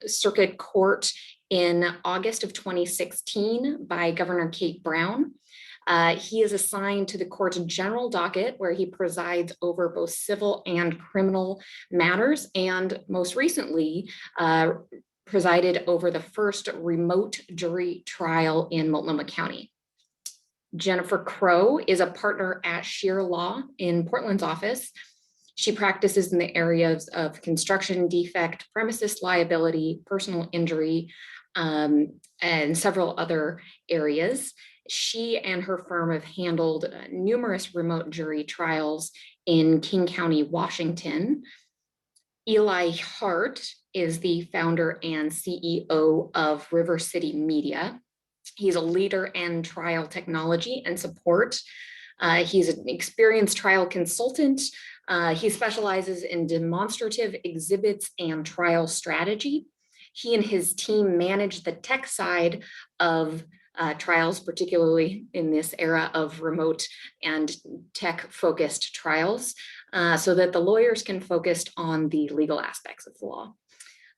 Circuit Court in August of 2016 by Governor Kate Brown. He is assigned to the court's general docket, where he presides over both civil and criminal matters, and most recently presided over the first remote jury trial in Multnomah County. Jennifer Crow is a partner at Scheer Law in Portland's office. She practices in the areas of construction defect, premises liability, personal injury, and several other areas. She and her firm have handled numerous remote jury trials in King County, Washington. Eli Hart is the founder and CEO of River City Media. He's a leader in trial technology and support. He's an experienced trial consultant. He specializes in demonstrative exhibits and trial strategy. He and his team manage the tech side of trials, particularly in this era of remote and tech-focused trials, so that the lawyers can focus on the legal aspects of the law.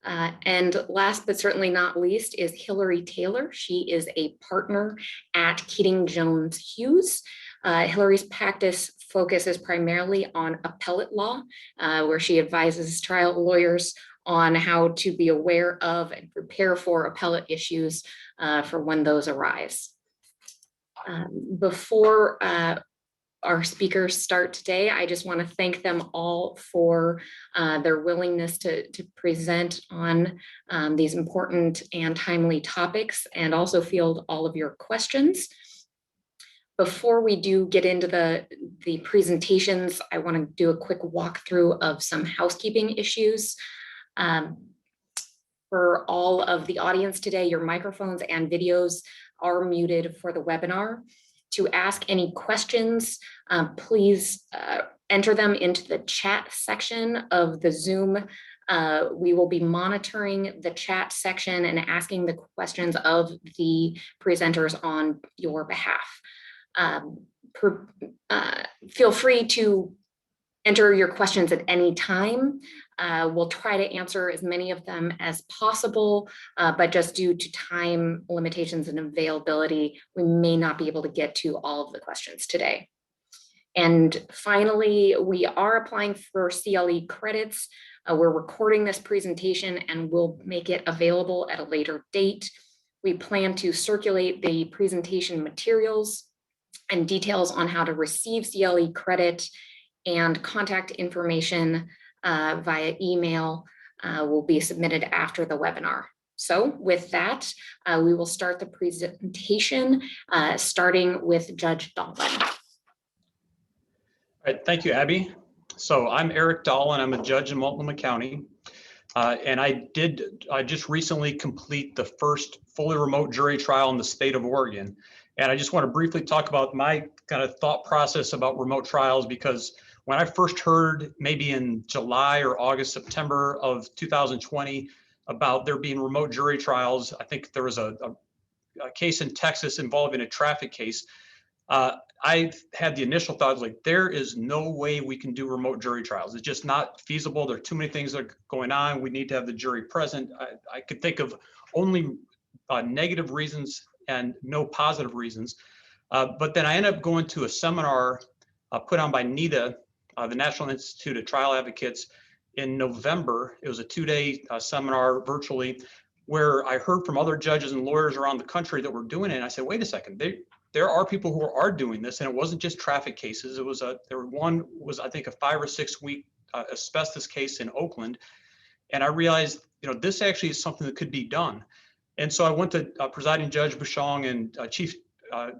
And last but certainly not least is Hillary Taylor. She is a partner at Keating Jones Hughes. Hillary's practice focuses primarily on appellate law, where she advises trial lawyers on how to be aware of and prepare for appellate issues for when those arise. Before our speakers start today, I just want to thank them all for their willingness to present on these important and timely topics, and also field all of your questions. Before we do get into the presentations, I want to do a quick walkthrough of some housekeeping issues. For all of the audience today, your microphones and videos are muted for the webinar. To ask any questions, please enter them into the chat section of the Zoom. We will be monitoring the chat section and asking the questions of the presenters on your behalf. Feel free to enter your questions at any time. We'll try to answer as many of them as possible, but just due to time limitations and availability, we may not be able to get to all of the questions today. And finally, we are applying for CLE credits. We're recording this presentation and we'll make it available at a later date. We plan to circulate the presentation materials and details on how to receive CLE credit, and contact information via email will be submitted after the webinar. So with that, we will start the presentation, starting with Judge Dahlin. All right, thank you, Abby. So I'm Eric Dahlin. I'm a judge in Multnomah County. And I just recently complete the first fully remote jury trial in the state of Oregon. And I just want to briefly talk about my kind of thought process about remote trials, because when I first heard, maybe in July or August, September of 2020, about there being remote jury trials, I think there was a case in Texas involving a traffic case. I had the initial thought, like, there is no way we can do remote jury trials. It's just not feasible. There are too many things that are going on. We need to have the jury present. I could think of only negative reasons and no positive reasons. But then I ended up going to a seminar put on by NITA, the National Institute of Trial Advocates, in November. It was a 2-day seminar virtually, where I heard from other judges and lawyers around the country that were doing it. And I said, wait a second, there are people who are doing this, and it wasn't just traffic cases. It was one was, I think, a 5 or 6 week asbestos case in Oakland. And I realized, this actually is something that could be done. And so I went to presiding Judge Bouchong and Chief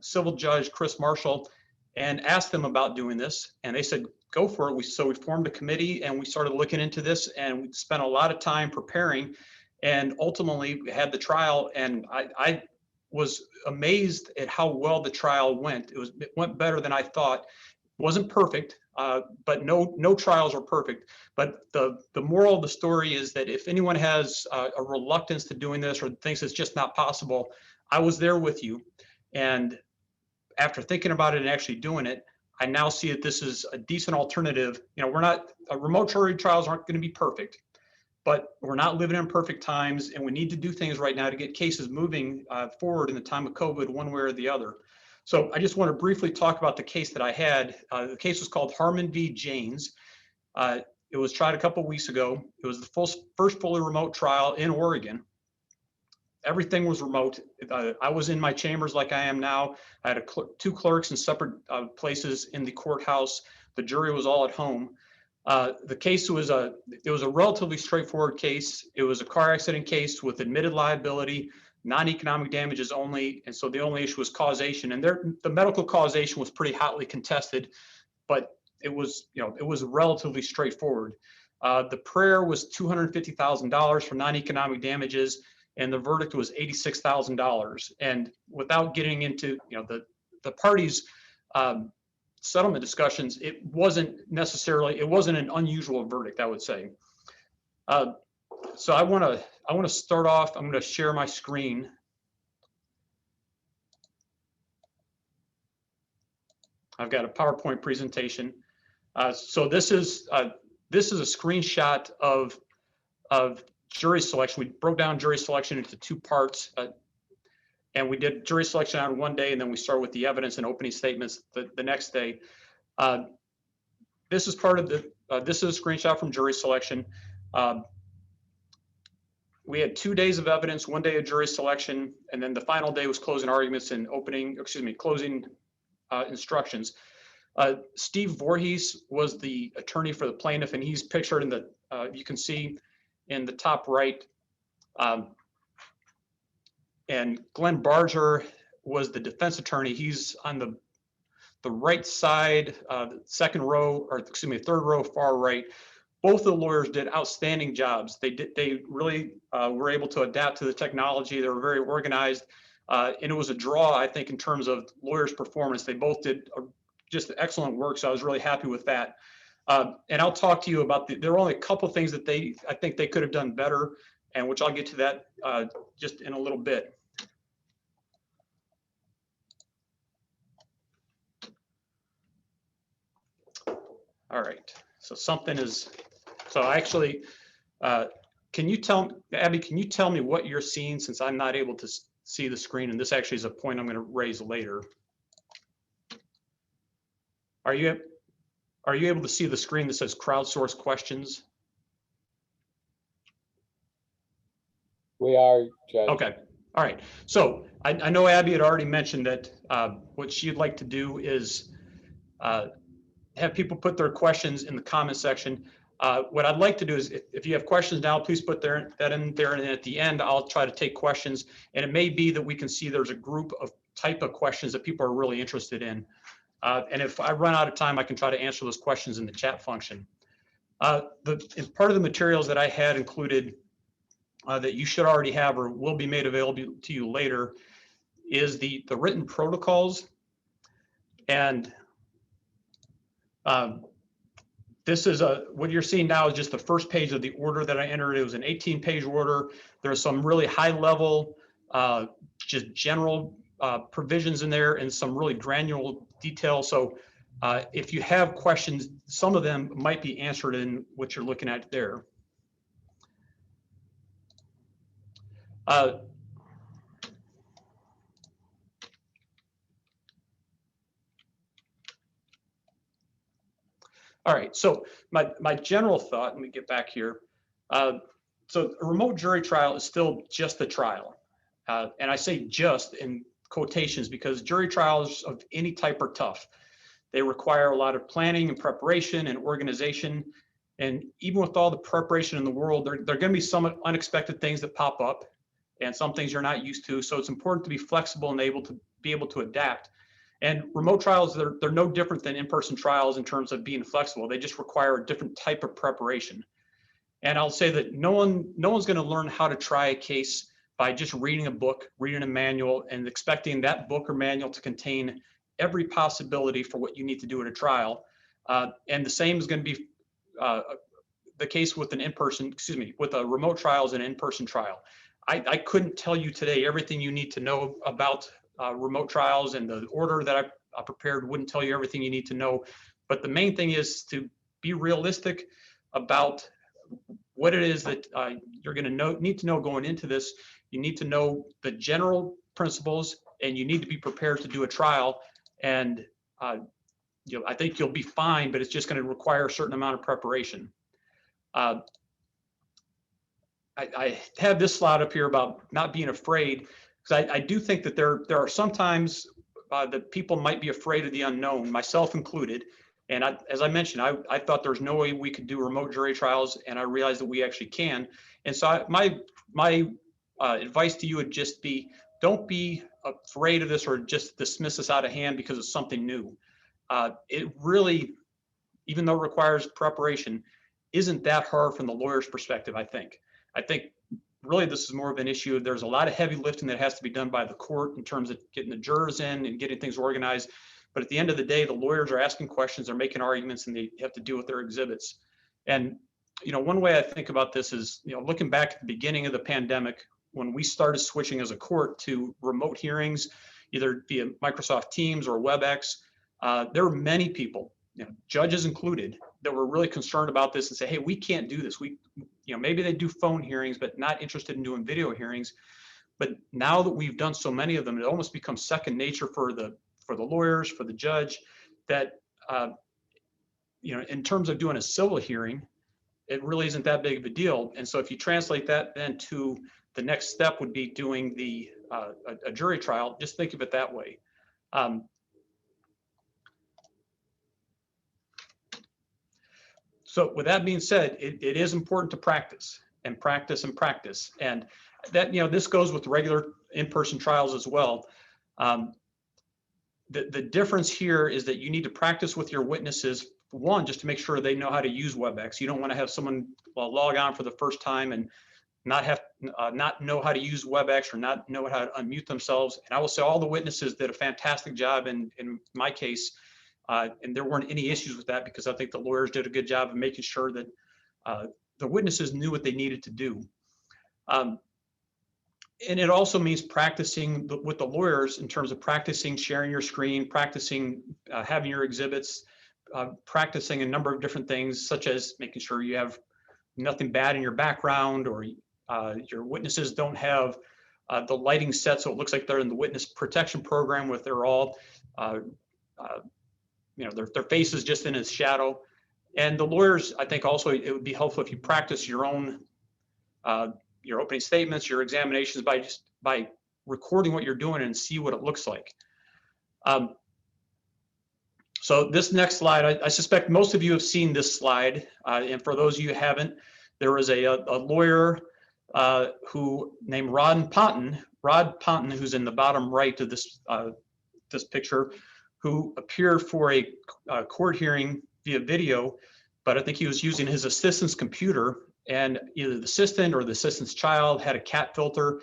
Civil Judge Chris Marshall and asked them about doing this. And they said, go for it. So we formed a committee and we started looking into this, and we spent a lot of time preparing, and ultimately we had the trial. And I was amazed at how well the trial went. It went better than I thought. It wasn't perfect, but no trials are perfect. But the moral of the story is that if anyone has a reluctance to doing this or thinks it's just not possible, I was there with you. And after thinking about it and actually doing it, I now see that this is a decent alternative. Remote jury trials aren't going to be perfect, but we're not living in perfect times, and we need to do things right now to get cases moving forward in the time of COVID, one way or the other. So I just want to briefly talk about the case that I had. The case was called Harmon v. Janes. It was tried a couple weeks ago. It was the first fully remote trial in Oregon. Everything was remote. I was in my chambers like I am now. I had two clerks in separate places in the courthouse. The jury was all at home. The case was it was a relatively straightforward case. It was a car accident case with admitted liability, non-economic damages only, and so the only issue was causation. And the medical causation was pretty hotly contested, but it was relatively straightforward. The prayer was $250,000 for non-economic damages, and the verdict was $86,000. And without getting into the parties' settlement discussions, it wasn't an unusual verdict, I would say. So I want to start off. I'm going to share my screen. I've got a PowerPoint presentation. So this is a screenshot of jury selection. We broke down jury selection into two parts, and we did jury selection on one day, and then we started with the evidence and opening statements the next day. This is part of this is a screenshot from jury selection. We had 2 days of evidence, 1 day of jury selection, and then the final day was closing arguments and closing instructions. Steve Voorhees was the attorney for the plaintiff, and he's pictured in the, you can see in the top right. And Glenn Barger was the defense attorney. He's on the right side, second row, or excuse me, third row, far right. Both of the lawyers did outstanding jobs. They really were able to adapt to the technology. They were very organized, and it was a draw, I think, in terms of lawyers' performance. They both did just excellent work, so I was really happy with that. And I'll talk to you about there were only a couple of things that I think they could have done better, and which I'll get to that just in a little bit. All right, so actually, can you tell, Abby, can you tell me what you're seeing, since I'm not able to see the screen, and this actually is a point I'm going to raise later. Are you able to see the screen that says crowdsource questions? We are, Judge. Okay, all right. So I know Abby had already mentioned that what she'd like to do is have people put their questions in the comment section. What I'd like to do is, if you have questions now, please put that in there, and at the end, I'll try to take questions. And it may be that we can see there's a group of type of questions that people are really interested in. And if I run out of time, I can try to answer those questions in the chat function. Part of the materials that I had included that you should already have or will be made available to you later is the written protocols. And this is what you're seeing now is just the first page of the order that I entered. It was an 18-page order. There's some really high level, just general provisions in there, and some really granular detail. So if you have questions, some of them might be answered in what you're looking at there. All right, so my general thought, let me get back here. So a remote jury trial is still just a trial. And I say just in quotations because jury trials of any type are tough. They require a lot of planning and preparation and organization. And even with all the preparation in the world, there are going to be some unexpected things that pop up and some things you're not used to. So it's important to be flexible and be able to adapt. And remote trials, they're no different than in-person trials in terms of being flexible. They just require a different type of preparation. And I'll say that no one's going to learn how to try a case by just reading a book, reading a manual, and expecting that book or manual to contain every possibility for what you need to do at a trial. And the same is going to be the case with with a remote trial as an in-person trial. I couldn't tell you today everything you need to know about remote trials, and the order that I prepared wouldn't tell you everything you need to know. But the main thing is to be realistic about what it is that you're going to need to know going into this. You need to know the general principles, and you need to be prepared to do a trial. And I think you'll be fine, but it's just going to require a certain amount of preparation. I have this slide up here about not being afraid, because I do think that there are sometimes that people might be afraid of the unknown, myself included. And as I mentioned, I thought there's no way we could do remote jury trials, and I realized that we actually can. And so my advice to you would just be, don't be afraid of this or just dismiss this out of hand because it's something new. It really, even though it requires preparation, isn't that hard from the lawyer's perspective, I think. I think really this is more of an issue. There's a lot of heavy lifting that has to be done by the court in terms of getting the jurors in and getting things organized. But at the end of the day, the lawyers are asking questions, they're making arguments, and they have to deal with their exhibits. And, one way I think about this is, looking back at the beginning of the pandemic, when we started switching as a court to remote hearings, either via Microsoft Teams or WebEx, there were many people, judges included, that were really concerned about this and say, hey, we can't do this. Maybe they do phone hearings, but not interested in doing video hearings. But now that we've done so many of them, it almost becomes second nature for the lawyers, for the judge, that, in terms of doing a civil hearing, it really isn't that big of a deal. And so if you translate that then to the next step would be doing a jury trial, just think of it that way. So with that being said, it is important to practice and practice and practice. And that, this goes with regular in-person trials as well. The difference here is that you need to practice with your witnesses, one, just to make sure they know how to use WebEx. You don't want to have someone log on for the first time and not know how to use WebEx or not know how to unmute themselves. And I will say all the witnesses did a fantastic job in my case. And there weren't any issues with that, because I think the lawyers did a good job of making sure that the witnesses knew what they needed to do. And it also means practicing with the lawyers in terms of practicing sharing your screen, practicing having your exhibits, practicing a number of different things, such as making sure you have nothing bad in your background, or your witnesses don't have the lighting set so it looks like they're in the witness protection program, where they're all their face is just in its shadow. And the lawyers, I think also it would be helpful if you practice your own, your opening statements, your examinations by recording what you're doing and see what it looks like. So this next slide, I suspect most of you have seen this slide. And for those of you who haven't, there was a lawyer who named Rod Ponton, who's in the bottom right of this, this picture, who appeared for a court hearing via video, but I think he was using his assistant's computer, and either the assistant or the assistant's child had a cat filter,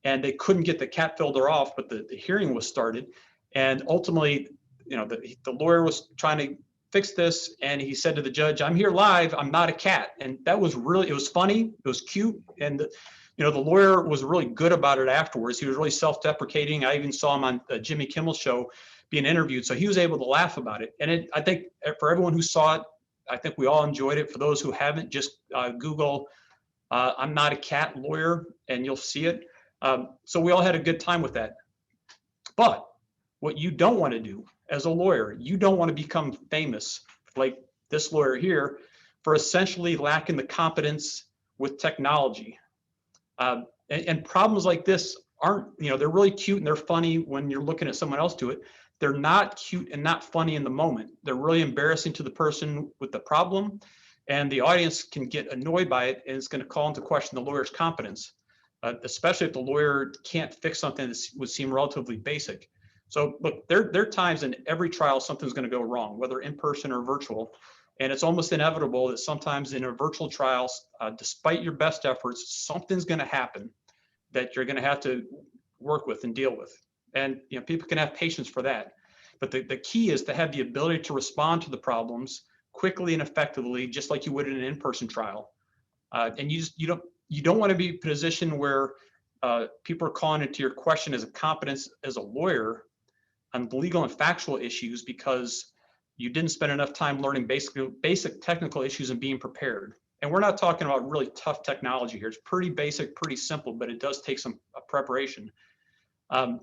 and they couldn't get the cat filter off, but the hearing was started. And ultimately, the lawyer was trying to fix this, and he said to the judge, "I'm here live, I'm not a cat." And that was really, it was funny, it was cute, and the lawyer was really good about it afterwards. He was really self-deprecating. I even saw him on Jimmy Kimmel's show being interviewed, so he was able to laugh about it. And I think for everyone who saw it, I think we all enjoyed it. For those who haven't, just Google "I'm not a cat lawyer" and you'll see it. So we all had a good time with that. But what you don't want to do as a lawyer, you don't want to become famous like this lawyer here for essentially lacking the competence with technology. And problems like this aren't, they're really cute and they're funny when you're looking at someone else do it. They're not cute and not funny in the moment. They're really embarrassing to the person with the problem, and the audience can get annoyed by it, and it's going to call into question the lawyer's competence, especially if the lawyer can't fix something that would seem relatively basic. So look, there are times in every trial something's going to go wrong, whether in person or virtual, and it's almost inevitable that sometimes in a virtual trial, despite your best efforts, something's going to happen that you're going to have to work with and deal with. And people can have patience for that. But the key is to have the ability to respond to the problems quickly and effectively, just like you would in an in-person trial. And you don't want to be in a position where people are calling into your question as a competence as a lawyer on legal and factual issues because you didn't spend enough time learning basic technical issues and being prepared. And we're not talking about really tough technology here. It's pretty basic, pretty simple, but it does take some preparation. And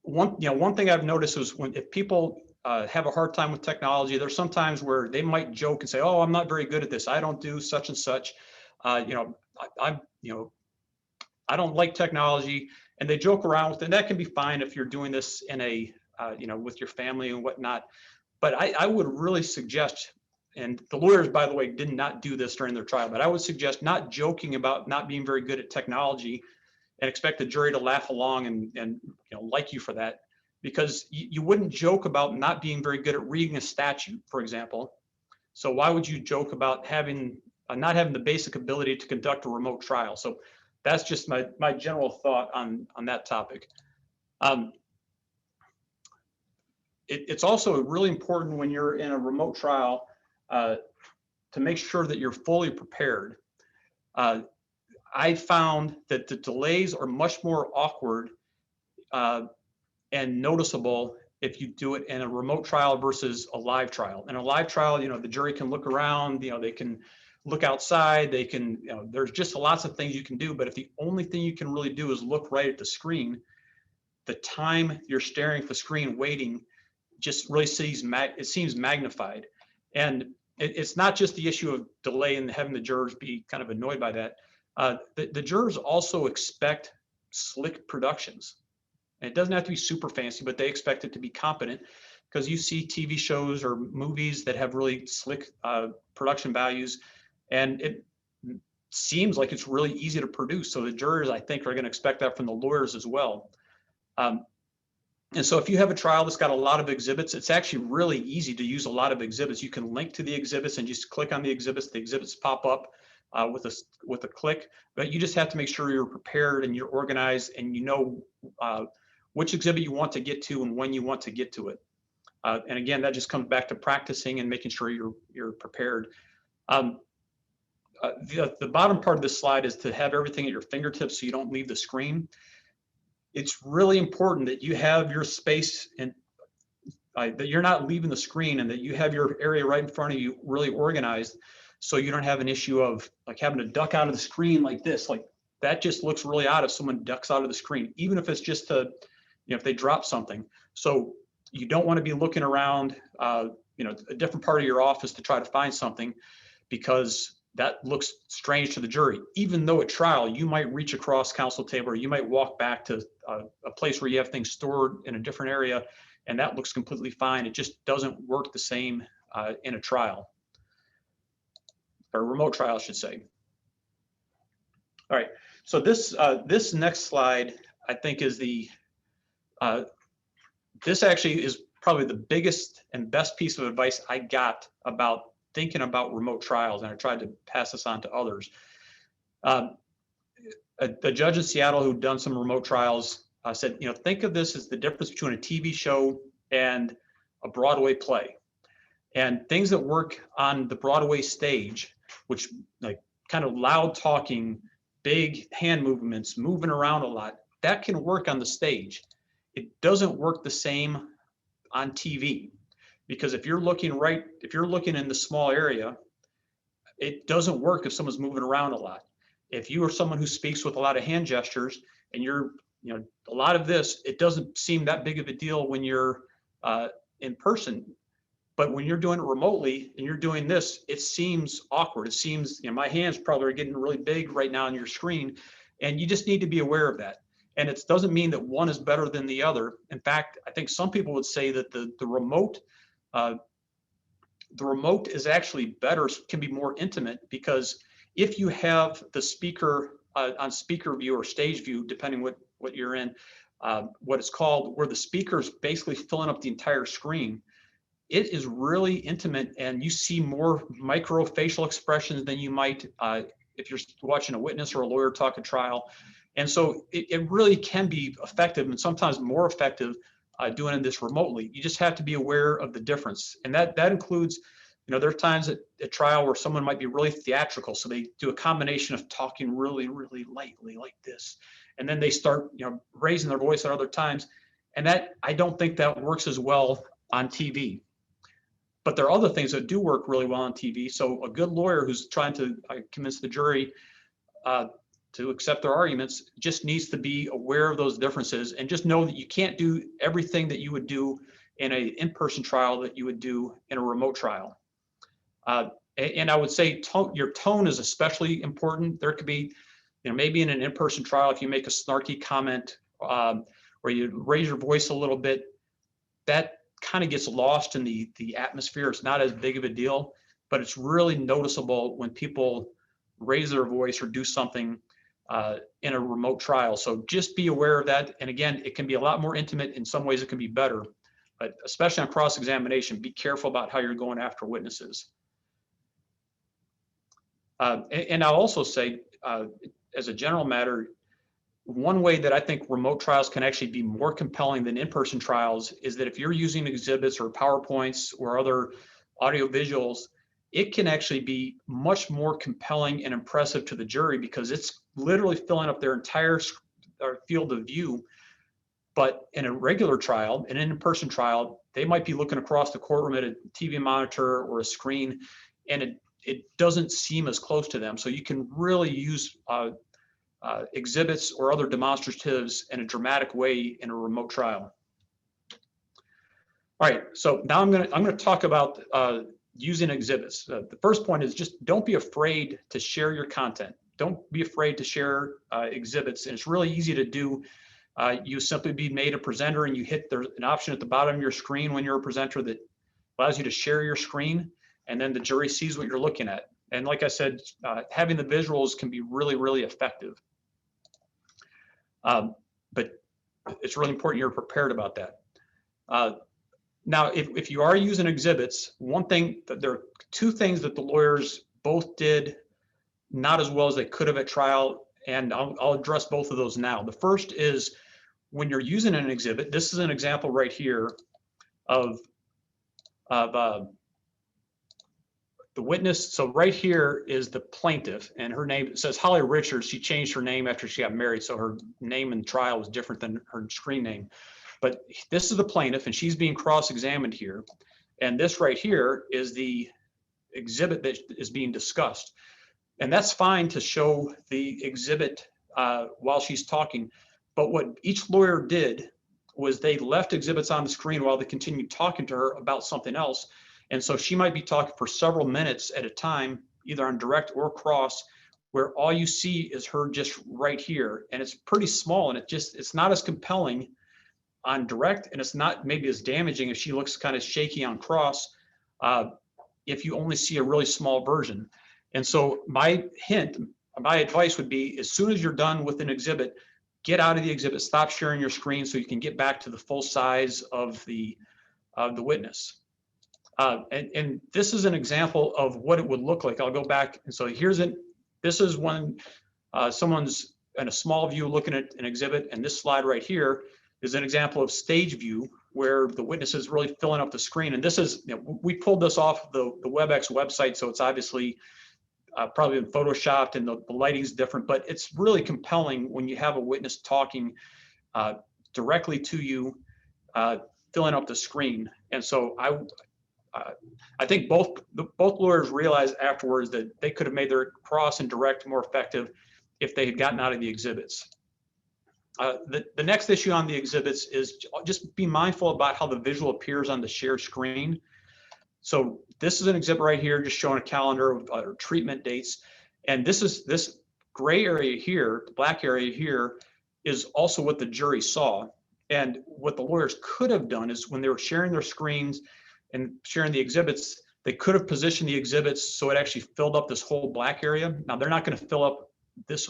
one thing I've noticed is if people have a hard time with technology, there's sometimes where they might joke and say, "Oh, I'm not very good at this. I don't do such and such. I don't like technology," and they joke around with it. And that can be fine if you're doing this in a with your family and whatnot. But I would really suggest, and the lawyers, by the way, did not do this during their trial, but I would suggest not joking about not being very good at technology and expect the jury to laugh along and like you for that, because you wouldn't joke about not being very good at reading a statute, for example. So why would you joke about not having the basic ability to conduct a remote trial? So that's just my general thought on that topic. It's also really important when you're in a remote trial to make sure that you're fully prepared. I found that the delays are much more awkward and noticeable if you do it in a remote trial versus a live trial. In a live trial, the jury can look around, they can look outside, they can, there's just lots of things you can do. But if the only thing you can really do is look right at the screen, the time you're staring at the screen waiting just really seems magnified. And it's not just the issue of delay and having the jurors be kind of annoyed by that. The jurors also expect slick productions. And it doesn't have to be super fancy, but they expect it to be competent, because you see TV shows or movies that have really slick production values, and it seems like it's really easy to produce. So the jurors, I think, are going to expect that from the lawyers as well. And so if you have a trial that's got a lot of exhibits, it's actually really easy to use a lot of exhibits. You can link to the exhibits and just click on the exhibits pop up with a click. But you just have to make sure you're prepared and you're organized and which exhibit you want to get to and when you want to get to it. And again, that just comes back to practicing and making sure you're prepared. The bottom part of this slide is to have everything at your fingertips so you don't leave the screen. It's really important that you have your space and that you're not leaving the screen, and that you have your area right in front of you really organized, so you don't have an issue of like having to duck out of the screen like this. Like that just looks really odd if someone ducks out of the screen, even if it's just if they drop something. So you don't want to be looking around, a different part of your office to try to find something, because that looks strange to the jury. Even though at trial, you might reach across counsel table, or you might walk back to a place where you have things stored in a different area, and that looks completely fine. It just doesn't work the same in a trial, or a remote trial, I should say. All right, so this next slide, I think, is this actually is probably the biggest and best piece of advice I got about thinking about remote trials, and I tried to pass this on to others. A judge in Seattle who'd done some remote trials said, think of this as the difference between a TV show and a Broadway play. And things that work on the Broadway stage, which like kind of loud talking, big hand movements, moving around a lot, that can work on the stage. It doesn't work the same on TV. Because if you're looking in the small area, it doesn't work if someone's moving around a lot. If you are someone who speaks with a lot of hand gestures and you're, a lot of this, it doesn't seem that big of a deal when you're in person. But when you're doing it remotely and you're doing this, it seems awkward. It seems, my hands probably are getting really big right now on your screen, and you just need to be aware of that. And it doesn't mean that one is better than the other. In fact, I think some people would say that the remote is actually better, can be more intimate, because if you have the speaker on speaker view or stage view, depending what you're in, what it's called, where the speaker's basically filling up the entire screen, it is really intimate, and you see more micro facial expressions than you might if you're watching a witness or a lawyer talk a trial. And so it really can be effective, and sometimes more effective doing this remotely. You just have to be aware of the difference. And that includes, there are times at trial where someone might be really theatrical. So they do a combination of talking really, really lightly like this. And then they start, raising their voice at other times. And I don't think that works as well on TV. But there are other things that do work really well on TV. So a good lawyer who's trying to convince the jury to accept their arguments just needs to be aware of those differences and just know that you can't do everything that you would do in an in-person trial that you would do in a remote trial. And I would say your tone is especially important. There could be, maybe in an in-person trial, if you make a snarky comment or you raise your voice a little bit, that kind of gets lost in the atmosphere. It's not as big of a deal, but it's really noticeable when people raise their voice or do something in a remote trial. So just be aware of that. And again, it can be a lot more intimate. In some ways it can be better, but especially on cross-examination, be careful about how you're going after witnesses. And I'll also say, as a general matter, one way that I think remote trials can actually be more compelling than in-person trials is that if you're using exhibits or PowerPoints or other audio visuals, it can actually be much more compelling and impressive to the jury because it's literally filling up their entire field of view. But in a regular trial, an in-person trial, they might be looking across the courtroom at a TV monitor or a screen, and it doesn't seem as close to them. So you can really use exhibits or other demonstratives in a dramatic way in a remote trial. All right, so now I'm gonna talk about using exhibits. The first point is just don't be afraid to share your content. Don't be afraid to share exhibits, and it's really easy to do. You simply be made a presenter, and you hit there's an option at the bottom of your screen when you're a presenter that allows you to share your screen, and then the jury sees what you're looking at. And like I said, having the visuals can be really, really effective. But it's really important you're prepared about that. Now, if you are using exhibits, one thing that there are two things that the lawyers both did not as well as they could have at trial, and I'll address both of those now. The first is when you're using an exhibit. This is an example right here of the witness. So right here is the plaintiff, and her name, it says Holly Richards. She changed her name after she got married, so her name in trial was different than her screen name. But this is the plaintiff, and she's being cross-examined here. And this right here is the exhibit that is being discussed. And that's fine to show the exhibit while she's talking. But what each lawyer did was they left exhibits on the screen while they continued talking to her about something else. And so she might be talking for several minutes at a time, either on direct or cross, where all you see is her just right here. And it's pretty small, and it's not as compelling on direct, and it's not maybe as damaging if she looks kind of shaky on cross if you only see a really small version. And so my advice would be, as soon as you're done with an exhibit, get out of the exhibit, stop sharing your screen so you can get back to the full size of the witness. And this is an example of what it would look like. I'll go back, and so this is when someone's in a small view looking at an exhibit, and this slide right here is an example of stage view where the witness is really filling up the screen. And this is, we pulled this off the WebEx website, so it's obviously probably been photoshopped and the lighting's different, but it's really compelling when you have a witness talking directly to you, filling up the screen. And so I think both lawyers realized afterwards that they could have made their cross and direct more effective if they had gotten out of the exhibits. The next issue on the exhibits is just be mindful about how the visual appears on the shared screen. So this is an exhibit right here, just showing a calendar of treatment dates. And this gray area here, the black area here, is also what the jury saw. And what the lawyers could have done is when they were sharing their screens and sharing the exhibits, they could have positioned the exhibits so it actually filled up this whole black area. Now they're not going to fill up this,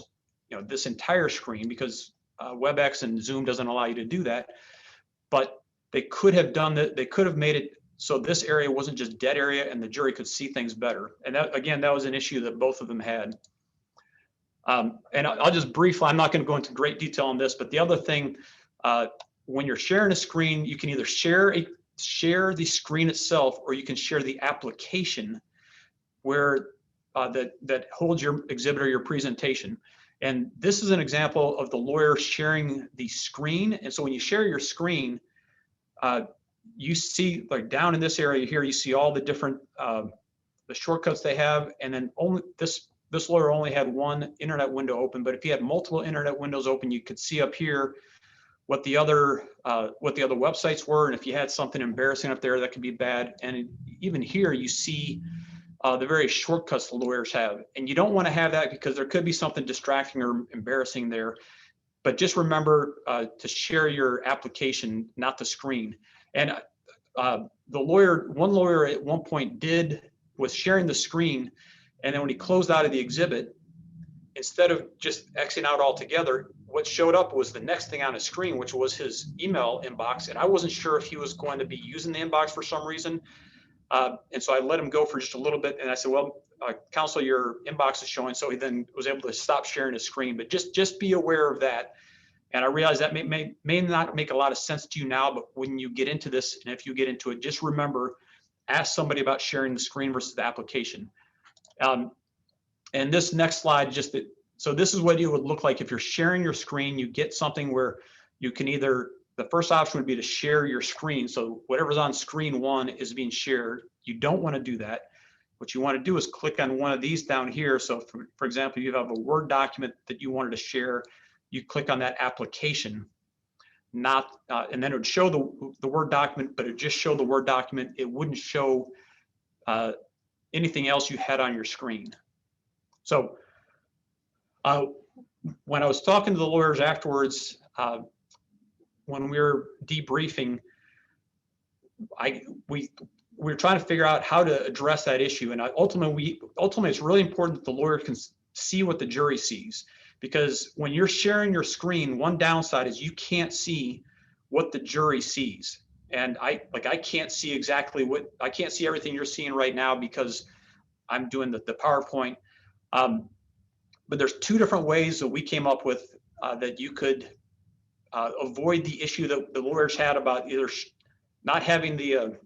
this entire screen because WebEx and Zoom doesn't allow you to do that. But they could have done that. They could have made it so this area wasn't just dead area and the jury could see things better. And that, again, that was an issue that both of them had. And I'll just briefly, I'm not going to go into great detail on this, but the other thing, when you're sharing a screen, you can either share the screen itself, or you can share the application where that holds your exhibit or your presentation. And this is an example of the lawyer sharing the screen. And so when you share your screen, you see like down in this area here, you see all the different, the shortcuts they have. And then only this lawyer only had one internet window open, but if he had multiple internet windows open, you could see up here what the other websites were. And if you had something embarrassing up there, that could be bad. And even here you see the various shortcuts the lawyers have. And you don't want to have that because there could be something distracting or embarrassing there. But just remember to share your application, not the screen. And one lawyer at one point was sharing the screen, and then when he closed out of the exhibit, instead of just Xing out altogether, what showed up was the next thing on his screen, which was his email inbox. And I wasn't sure if he was going to be using the inbox for some reason. And so I let him go for just a little bit. And I said, well, counsel, your inbox is showing. So he then was able to stop sharing his screen, but just be aware of that. And I realize that may not make a lot of sense to you now, but when you get into this, and if you get into it, just remember, ask somebody about sharing the screen versus the application. And this next slide, so this is what it would look like if you're sharing your screen. You get something where you can either, the first option would be to share your screen. So whatever's on screen one is being shared. You don't want to do that. What you want to do is click on one of these down here. So for example, you have a Word document that you wanted to share. You click on that application, and then it would show the Word document, but it just show the Word document. It wouldn't show anything else you had on your screen. So when I was talking to the lawyers afterwards, when we were debriefing, we were trying to figure out how to address that issue. And ultimately, it's really important that the lawyer can see what the jury sees, because when you're sharing your screen, one downside is you can't see what the jury sees. And I can't see I can't see everything you're seeing right now because I'm doing the PowerPoint. But there's two different ways that we came up with that you could avoid the issue that the lawyers had about either not having the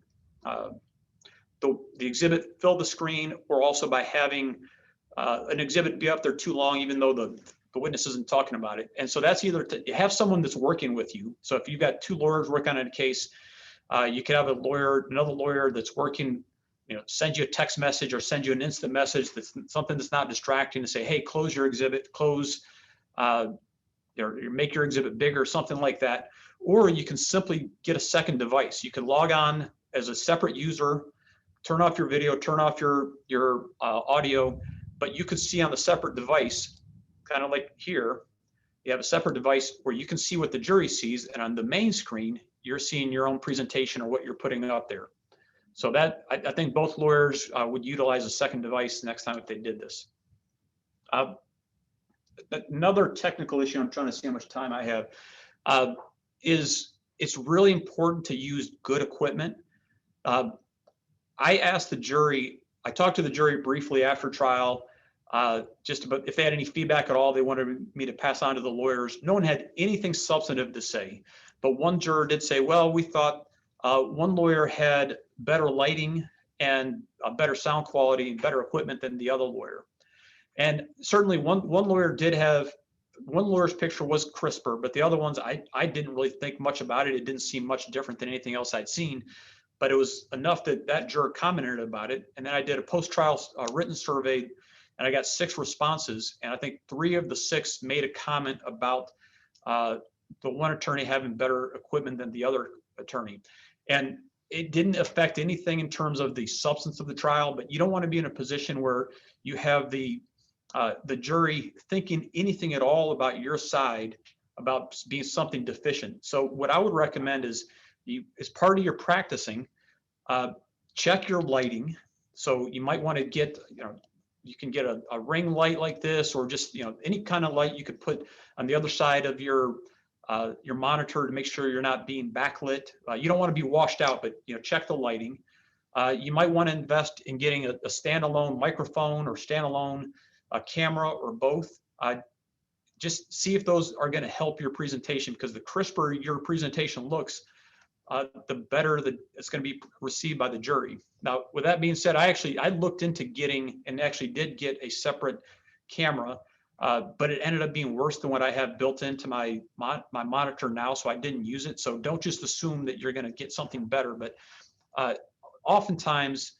exhibit fill the screen, or also by having an exhibit be up there too long, even though the witness isn't talking about it. And so that's either to have someone that's working with you. So if you've got two lawyers working on a case, you could have another lawyer that's working, send you a text message or send you an instant message that's something that's not distracting, to say, hey, close your exhibit, make your exhibit bigger, something like that. Or you can simply get a second device. You can log on as a separate user, turn off your video, turn off your audio, but you could see on the separate device, kind of like here, you have a separate device where you can see what the jury sees, and on the main screen, you're seeing your own presentation or what you're putting up there. So that, I think both lawyers would utilize a second device next time if they did this. Another technical issue, I'm trying to see how much time I have, is it's really important to use good equipment. I talked to the jury briefly after trial, just about if they had any feedback at all they wanted me to pass on to the lawyers. No one had anything substantive to say, but one juror did say, well, we thought one lawyer had better lighting and better sound quality and better equipment than the other lawyer. And certainly one lawyer's picture was crisper, but the other ones, I didn't really think much about it. It didn't seem much different than anything else I'd seen, but it was enough that juror commented about it. And then I did a post-trial written survey, and I got 6 responses. And I think 3 of the 6 made a comment about the one attorney having better equipment than the other attorney. And it didn't affect anything in terms of the substance of the trial, but you don't want to be in a position where you have the jury thinking anything at all about your side, about being something deficient. So what I would recommend is, as part of your practicing, check your lighting. So you might want to get, you can get a ring light like this, or just, any kind of light you could put on the other side of your monitor to make sure you're not being backlit. You don't want to be washed out, but check the lighting. You might want to invest in getting a standalone microphone or standalone camera, or both. Just see if those are going to help your presentation, because the crisper your presentation looks, the better it's going to be received by the jury. Now, with that being said, I looked into getting, and actually did get, a separate camera. but it ended up being worse than what I have built into my monitor now, so I didn't use it. So don't just assume that you're going to get something better. But oftentimes,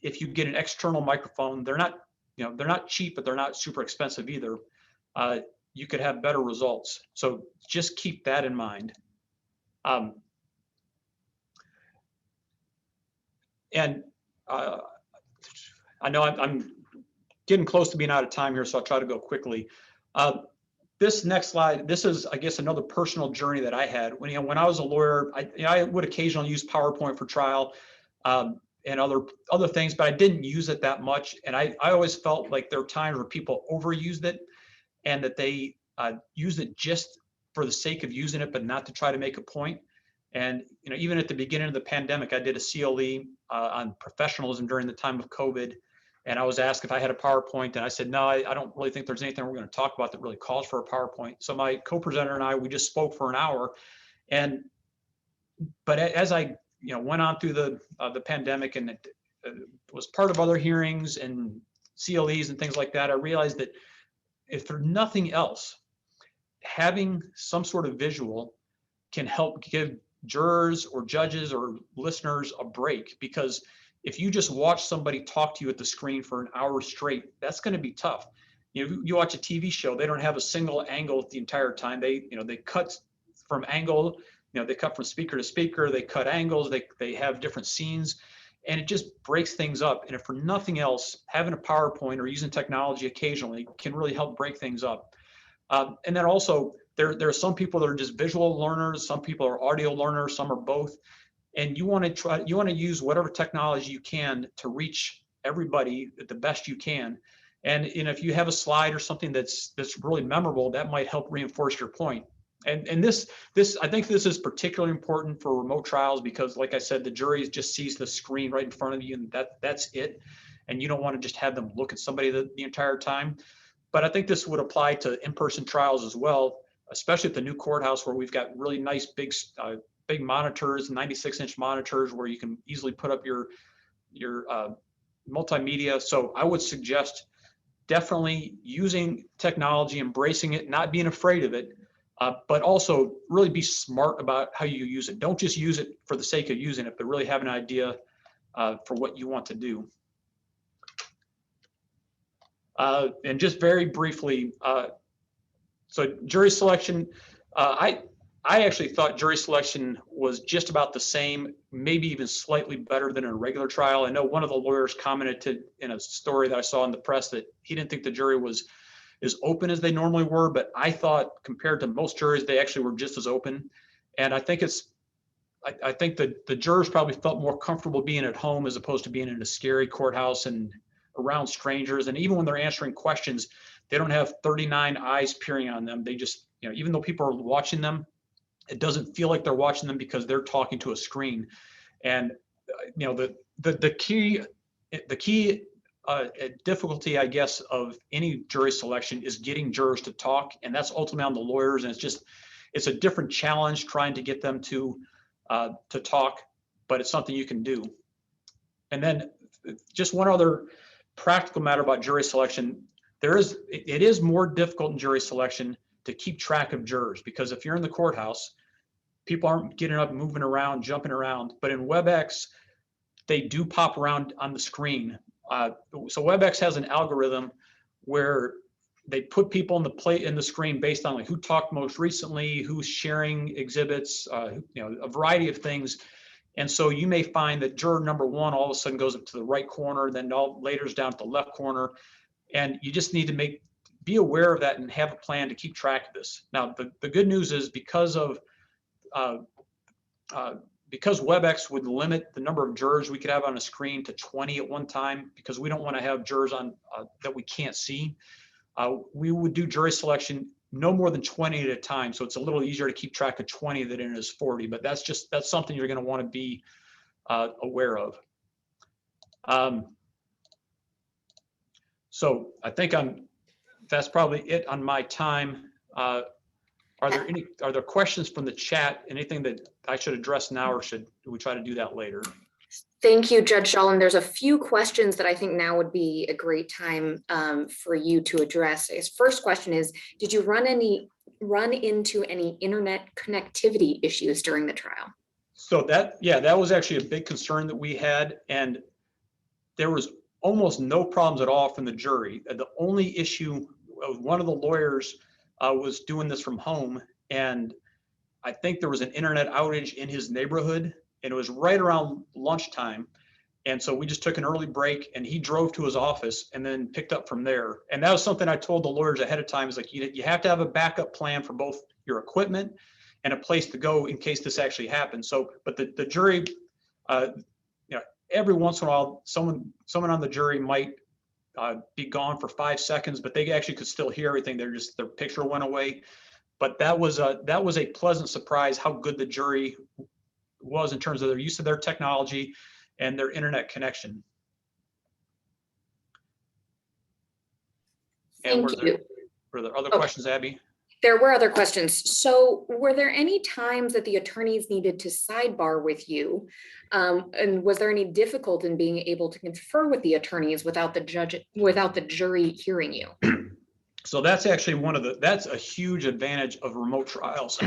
if you get an external microphone, they're not cheap, but they're not super expensive either. You could have better results. So just keep that in mind. And I know I'm getting close to being out of time here, so I'll try to go quickly. This next slide, this is, I guess, another personal journey that I had. When I was a lawyer, I would occasionally use PowerPoint for trial and other things, but I didn't use it that much. And I always felt like there were times where people overused it and that they used it just for the sake of using it, but not to try to make a point. And even at the beginning of the pandemic, I did a CLE on professionalism during the time of COVID. And I was asked if I had a PowerPoint, and I said, no, I don't really think there's anything we're going to talk about that really calls for a PowerPoint. So my co-presenter and I, we just spoke for an hour. But as I went on through the pandemic, and it was part of other hearings and CLEs and things like that, I realized that if for nothing else, having some sort of visual can help give jurors or judges or listeners a break. Because if you just watch somebody talk to you at the screen for an hour straight, that's going to be tough. You watch a TV show, they don't have a single angle the entire time. They cut from angle, they cut from speaker to speaker, they cut angles, they have different scenes, and it just breaks things up. And if for nothing else, having a PowerPoint or using technology occasionally can really help break things up. And then also, there are some people that are just visual learners, some people are audio learners, some are both. And you want to use whatever technology you can to reach everybody the best you can. And if you have a slide or something that's really memorable, that might help reinforce your point. And this I think this is particularly important for remote trials because, like I said, the jury just sees the screen right in front of you, and that's it. And you don't want to just have them look at somebody the entire time. But I think this would apply to in-person trials as well, especially at the new courthouse where we've got really nice big monitors, 96-inch monitors where you can easily put up your multimedia. So I would suggest definitely using technology, embracing it, not being afraid of it, but also really be smart about how you use it. Don't just use it for the sake of using it, but really have an idea for what you want to do. And just very briefly, so jury selection, I actually thought jury selection was just about the same, maybe even slightly better than a regular trial. I know one of the lawyers commented in a story that I saw in the press that he didn't think the jury was as open as they normally were, but I thought compared to most juries, they actually were just as open. And I think I think that the jurors probably felt more comfortable being at home as opposed to being in a scary courthouse and around strangers. And even when they're answering questions, they don't have 39 eyes peering on them. They just, even though people are watching them, it doesn't feel like they're watching them because they're talking to a screen. And the key difficulty, I guess, of any jury selection is getting jurors to talk, and that's ultimately on the lawyers. And it's a different challenge trying to get them to talk, but it's something you can do. And then just one other practical matter about jury selection: it is more difficult in jury selection to keep track of jurors, because if you're in the courthouse, people aren't getting up, moving around, jumping around. But in WebEx, they do pop around on the screen. So WebEx has an algorithm where they put people in the screen based on like who talked most recently, who's sharing exhibits, a variety of things. And so you may find that juror number one all of a sudden goes up to the right corner, then later's down to the left corner. And you just need to be aware of that and have a plan to keep track of this. Now, the good news is because WebEx would limit the number of jurors we could have on a screen to 20 at one time, because we don't want to have jurors on that we can't see. We would do jury selection no more than 20 at a time. So it's a little easier to keep track of 20 than it is 40, but that's something you're going to want to be aware of. So I think that's probably it on my time. Are there questions from the chat? Anything that I should address now, or should we try to do that later? Thank you, Judge Dahlin. There's a few questions that I think now would be a great time for you to address. His first question is, did you run into any internet connectivity issues during the trial? So that was actually a big concern that we had, and there was almost no problems at all from the jury. The only issue, one of the lawyers was doing this from home, and I think there was an internet outage in his neighborhood, and it was right around lunchtime. And so we just took an early break, and he drove to his office and then picked up from there. And that was something I told the lawyers ahead of time, is like, you have to have a backup plan for both your equipment and a place to go in case this actually happens. So, but the jury, every once in a while, someone on the jury might be gone for 5 seconds, but they actually could still hear everything. Their picture went away. But that was a pleasant surprise how good the jury was in terms of their use of their technology and their internet connection. Thank you. Were there other questions, Abby? There were other questions. So were there any times that the attorneys needed to sidebar with you? And was there any difficulty in being able to confer with the attorneys without the jury hearing you? So that's actually that's a huge advantage of remote trials.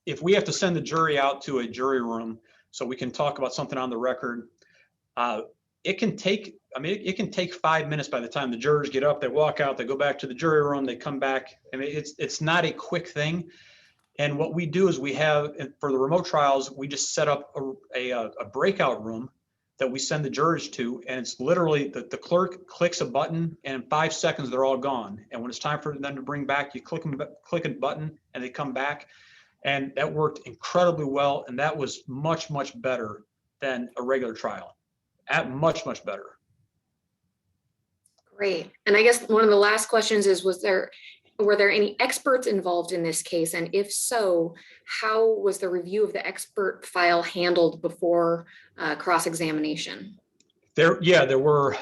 If we have to send the jury out to a jury room so we can talk about something on the record, it can take 5 minutes by the time the jurors get up, they walk out, they go back to the jury room, they come back. I mean, it's not a quick thing. And what we do is we have, for the remote trials, we just set up a breakout room that we send the jurors to, and it's literally the clerk clicks a button, and in 5 seconds they're all gone. And when it's time for them to bring back, you click a button and they come back. And that worked incredibly well, and that was much, much better than a regular trial. Much, much better. Great. And I guess one of the last questions is, were there any experts involved in this case? And if so, how was the review of the expert file handled before cross-examination? There were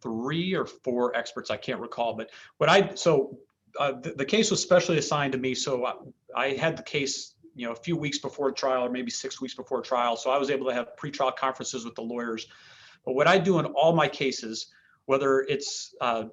3 or 4 experts, I can't recall, but the case was specially assigned to me. So I had the case, a few weeks before trial, or maybe 6 weeks before trial. So I was able to have pretrial conferences with the lawyers. But what I do in all my cases, whether it's a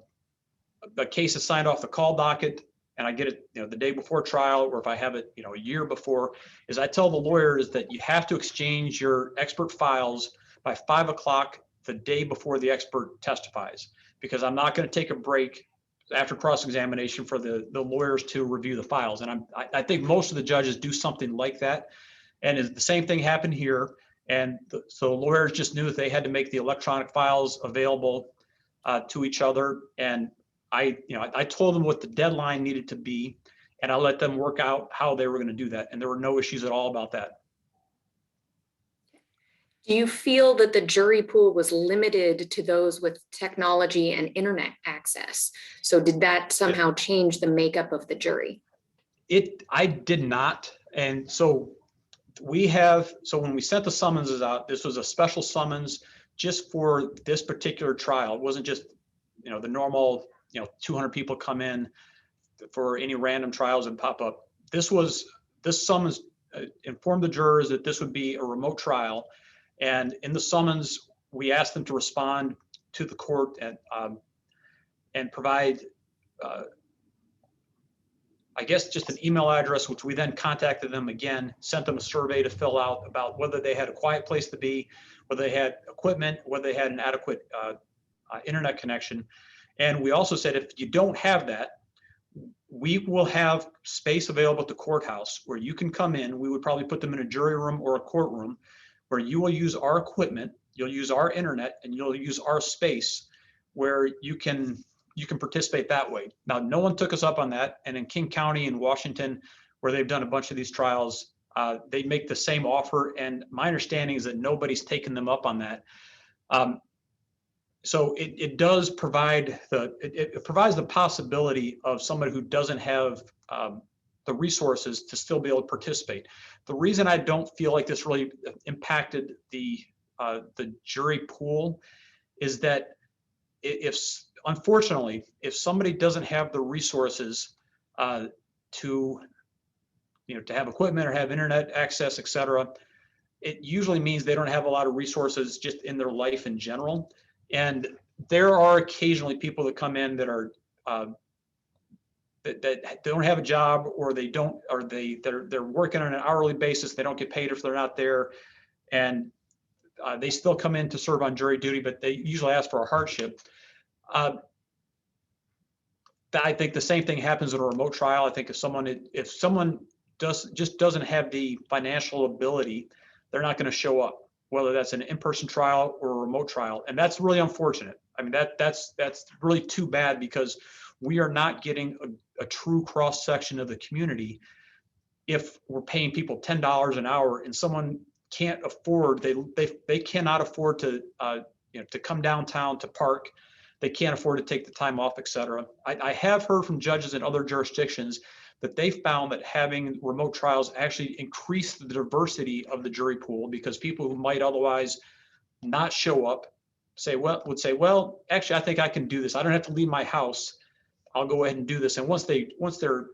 case is signed off the call docket and I get it, the day before trial, or if I have it, a year before, is I tell the lawyers that you have to exchange your expert files by 5 o'clock the day before the expert testifies, because I'm not going to take a break after cross-examination for the lawyers to review the files. And I think most of the judges do something like that. And the same thing happened here. And so lawyers just knew that they had to make the electronic files available to each other. And I told them what the deadline needed to be, and I let them work out how they were going to do that. And there were no issues at all about that. Do you feel that the jury pool was limited to those with technology and internet access? So did that somehow change the makeup of the jury? I did not. And so when we sent the summonses out, this was a special summons just for this particular trial. It wasn't just, the normal, 200 people come in for any random trials and pop up. This summons informed the jurors that this would be a remote trial. And in the summons, we asked them to respond to the court and provide, I guess, just an email address, which we then contacted them again, sent them a survey to fill out about whether they had a quiet place to be, whether they had equipment, whether they had an adequate internet connection. And we also said, if you don't have that, we will have space available at the courthouse where you can come in. We would probably put them in a jury room or a courtroom where you will use our equipment, you'll use our internet, and you'll use our space where you can participate that way. Now, no one took us up on that. And in King County in Washington, where they've done a bunch of these trials, they make the same offer. And my understanding is that nobody's taken them up on that. So it does provide it provides the possibility of somebody who doesn't have the resources to still be able to participate. The reason I don't feel like this really impacted the jury pool is that unfortunately, if somebody doesn't have the resources to to have equipment or have internet access, et cetera, it usually means they don't have a lot of resources just in their life in general. And there are occasionally people that come in that are that don't have a job, or they're working on an hourly basis. They don't get paid if they're not there, and they still come in to serve on jury duty, but they usually ask for a hardship. I think the same thing happens in a remote trial. I think if someone doesn't have the financial ability, they're not going to show up, whether that's an in-person trial or a remote trial, and that's really unfortunate. I mean, that's really too bad, because we are not getting a true cross section of the community if we're paying people $10 an hour and someone can't afford, they cannot afford to to come downtown to park. They can't afford to take the time off, et cetera. I have heard from judges in other jurisdictions that they found that having remote trials actually increase the diversity of the jury pool, because people who might otherwise not show up would say, well, actually, I think I can do this. I don't have to leave my house. I'll go ahead and do this. And once they're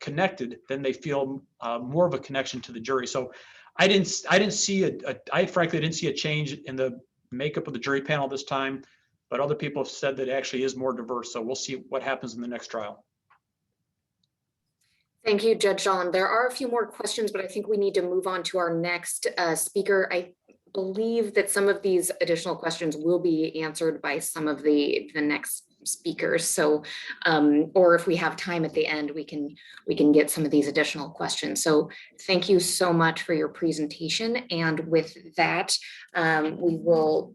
connected, then they feel more of a connection to the jury. So I frankly didn't see a change in the makeup of the jury panel this time, but other people have said that it actually is more diverse. So we'll see what happens in the next trial. Thank you, Judge Dahlin. There are a few more questions, but I think we need to move on to our next speaker. I believe that some of these additional questions will be answered by some of the next speakers. So, or if we have time at the end, we can get some of these additional questions. So thank you so much for your presentation. And with that, we will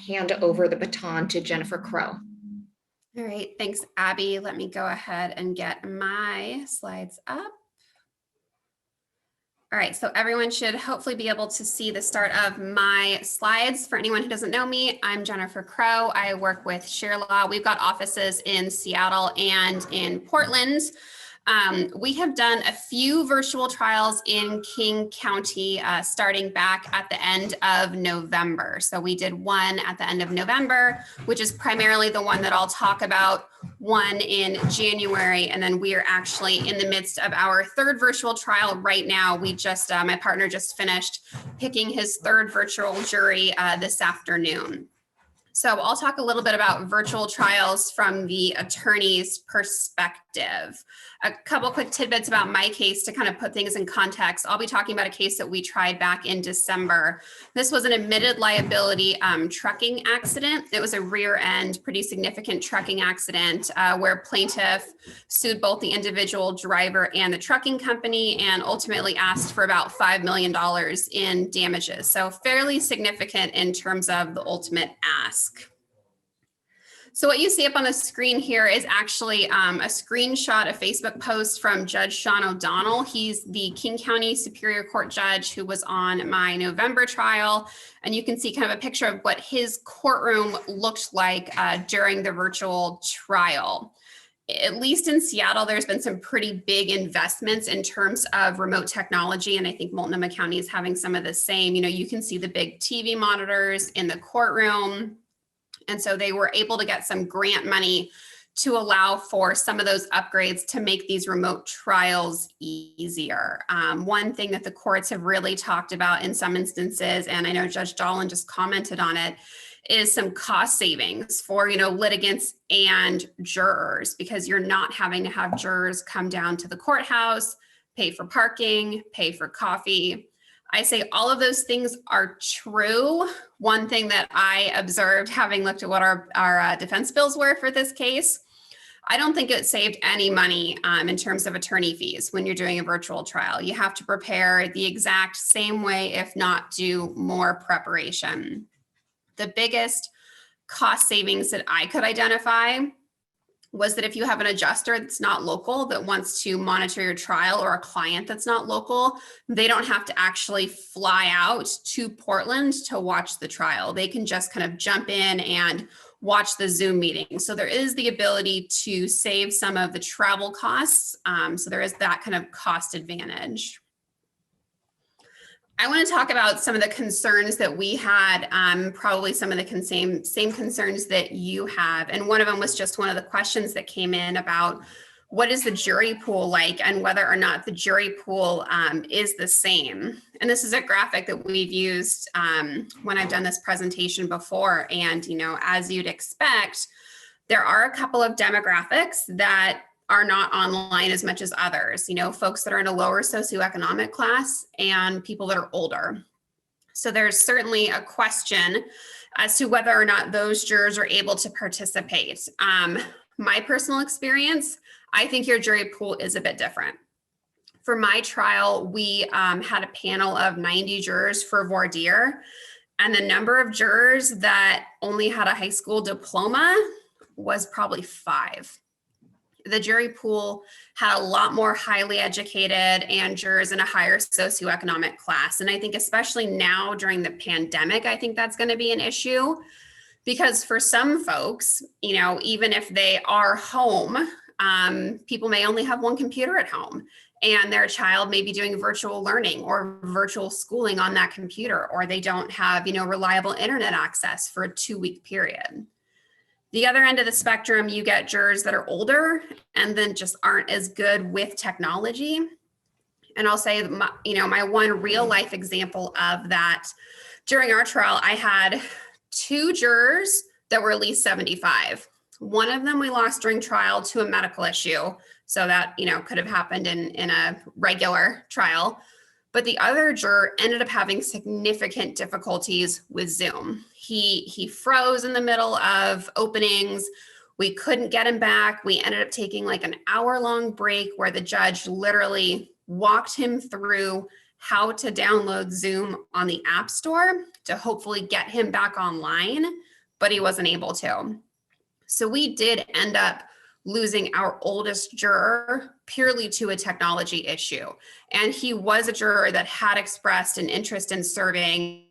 hand over the baton to Jennifer Crow. All right, thanks, Abby. Let me go ahead and get my slides up. All right, so everyone should hopefully be able to see the start of my slides. For anyone who doesn't know me, I'm Jennifer Crow. I work with Scheer Law. We've got offices in Seattle and in Portland. We have done a few virtual trials in King County starting back at the end of November. So we did one at the end of November, which is primarily the one that I'll talk about, one in January, and then we are actually in the midst of our third virtual trial right now. We just, my partner just finished picking his third virtual jury this afternoon. So I'll talk a little bit about virtual trials from the attorney's perspective. A couple quick tidbits about my case to kind of put things in context. I'll be talking about a case that we tried back in December. This was an admitted liability trucking accident. It was a rear end, pretty significant trucking accident where plaintiff sued both the individual driver and the trucking company and ultimately asked for about $5 million in damages. So fairly significant in terms of the ultimate ask. So what you see up on the screen here is actually a screenshot, a Facebook post from Judge Sean O'Donnell. He's the King County Superior Court judge who was on my November trial. And you can see kind of a picture of what his courtroom looked like during the virtual trial. At least in Seattle, there's been some pretty big investments in terms of remote technology. And I think Multnomah County is having some of the same. You know, you can see the big TV monitors in the courtroom. And so they were able to get some grant money to allow for some of those upgrades to make these remote trials easier. One thing that the courts have really talked about in some instances, and I know Judge Dahlin just commented on it, is some cost savings for, you know, litigants and jurors, because you're not having to have jurors come down to the courthouse, pay for parking, pay for coffee. I say all of those things are true. One thing that I observed, having looked at what our defense bills were for this case, I don't think it saved any money in terms of attorney fees when you're doing a virtual trial. You have to prepare the exact same way, if not do more preparation. The biggest cost savings that I could identify was that if you have an adjuster that's not local that wants to monitor your trial, or a client that's not local, they don't have to actually fly out to Portland to watch the trial. They can just kind of jump in and watch the Zoom meeting. So there is the ability to save some of the travel costs. So there is that kind of cost advantage. I want to talk about some of the concerns that we had, probably some of the same concerns that you have. And one of them was just one of the questions that came in about what is the jury pool like and whether or not the jury pool is the same. And this is a graphic that we've used when I've done this presentation before. And, you know, as you'd expect, there are a couple of demographics that are not online as much as others, you know, folks that are in a lower socioeconomic class and people that are older. So there's certainly a question as to whether or not those jurors are able to participate. My personal experience, I think your jury pool is a bit different. For my trial, we had a panel of 90 jurors for voir dire, and the number of jurors that only had a high school diploma was probably 5. The jury pool had a lot more highly educated and jurors in a higher socioeconomic class. And I think especially now during the pandemic, I think that's going to be an issue, because for some folks, you know, even if they are home, people may only have one computer at home, and their child may be doing virtual learning or virtual schooling on that computer, or they don't have, you know, reliable internet access for a 2-week period. The other end of the spectrum, you get jurors that are older and then just aren't as good with technology. And I'll say, my one real life example of that, during our trial, I had 2 jurors that were at least 75. One of them we lost during trial to a medical issue. So that, you know, could have happened in a regular trial. But the other juror ended up having significant difficulties with Zoom. He froze in the middle of openings. We couldn't get him back. We ended up taking like an hour-long break where the judge literally walked him through how to download Zoom on the App Store to hopefully get him back online, but he wasn't able to. So we did end up losing our oldest juror purely to a technology issue. And he was a juror that had expressed an interest in serving,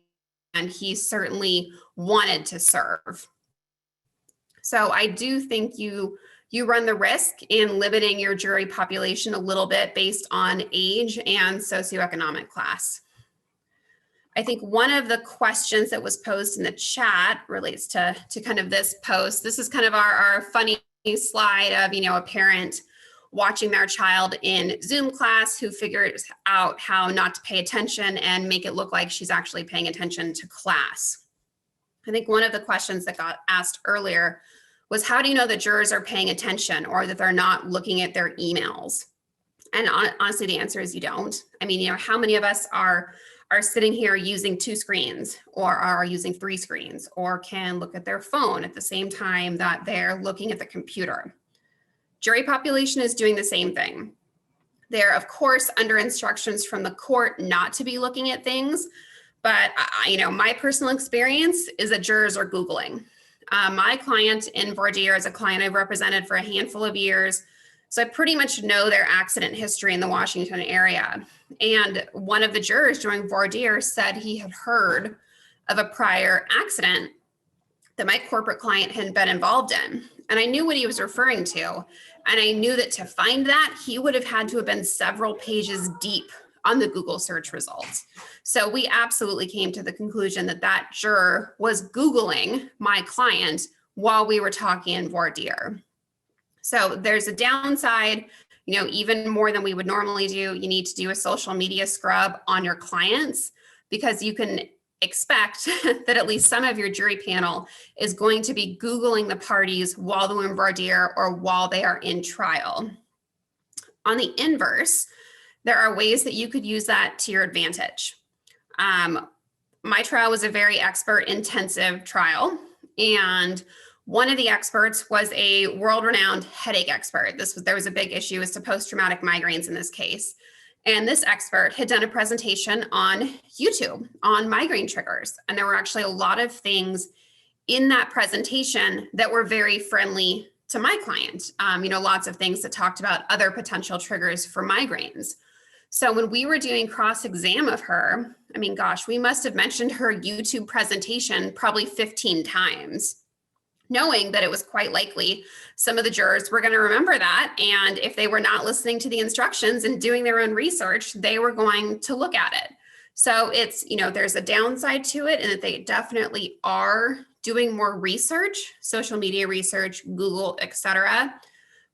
and he certainly wanted to serve. So I do think you run the risk in limiting your jury population a little bit based on age and socioeconomic class. I think one of the questions that was posed in the chat relates to kind of this post. This is kind of our funny slide of, you know, a parent watching their child in Zoom class who figures out how not to pay attention and make it look like she's actually paying attention to class. I think one of the questions that got asked earlier was, how do you know that jurors are paying attention or that they're not looking at their emails? And honestly, the answer is you don't. I mean, you know, how many of us are sitting here using 2 screens or are using 3 screens or can look at their phone at the same time that they're looking at the computer? Jury population is doing the same thing. They're, of course, under instructions from the court not to be looking at things, but you know, my personal experience is that jurors are Googling. My client in voir dire is a client I've represented for a handful of years, so I pretty much know their accident history in the Washington area. And one of the jurors during voir dire said he had heard of a prior accident that my corporate client had been involved in. And I knew what he was referring to. And I knew that to find that, he would have had to have been several pages deep on the Google search results. So we absolutely came to the conclusion that that juror was Googling my client while we were talking in voir dire. So there's a downside, you know, even more than we would normally do. You need to do a social media scrub on your clients, because you can expect that at least some of your jury panel is going to be Googling the parties while they're in voir dire or while they are in trial. On the inverse, there are ways that you could use that to your advantage. My trial was a very expert intensive trial, and one of the experts was a world-renowned headache expert. There was a big issue as to post-traumatic migraines in this case. And this expert had done a presentation on YouTube on migraine triggers. And there were actually a lot of things in that presentation that were very friendly to my client. You know, lots of things that talked about other potential triggers for migraines. So when we were doing cross-exam of her, I mean, gosh, we must have mentioned her YouTube presentation probably 15 times, knowing that it was quite likely some of the jurors were going to remember that. And if they were not listening to the instructions and doing their own research, they were going to look at it. So it's, you know, there's a downside to it, and that they definitely are doing more research, social media research, Google, etc.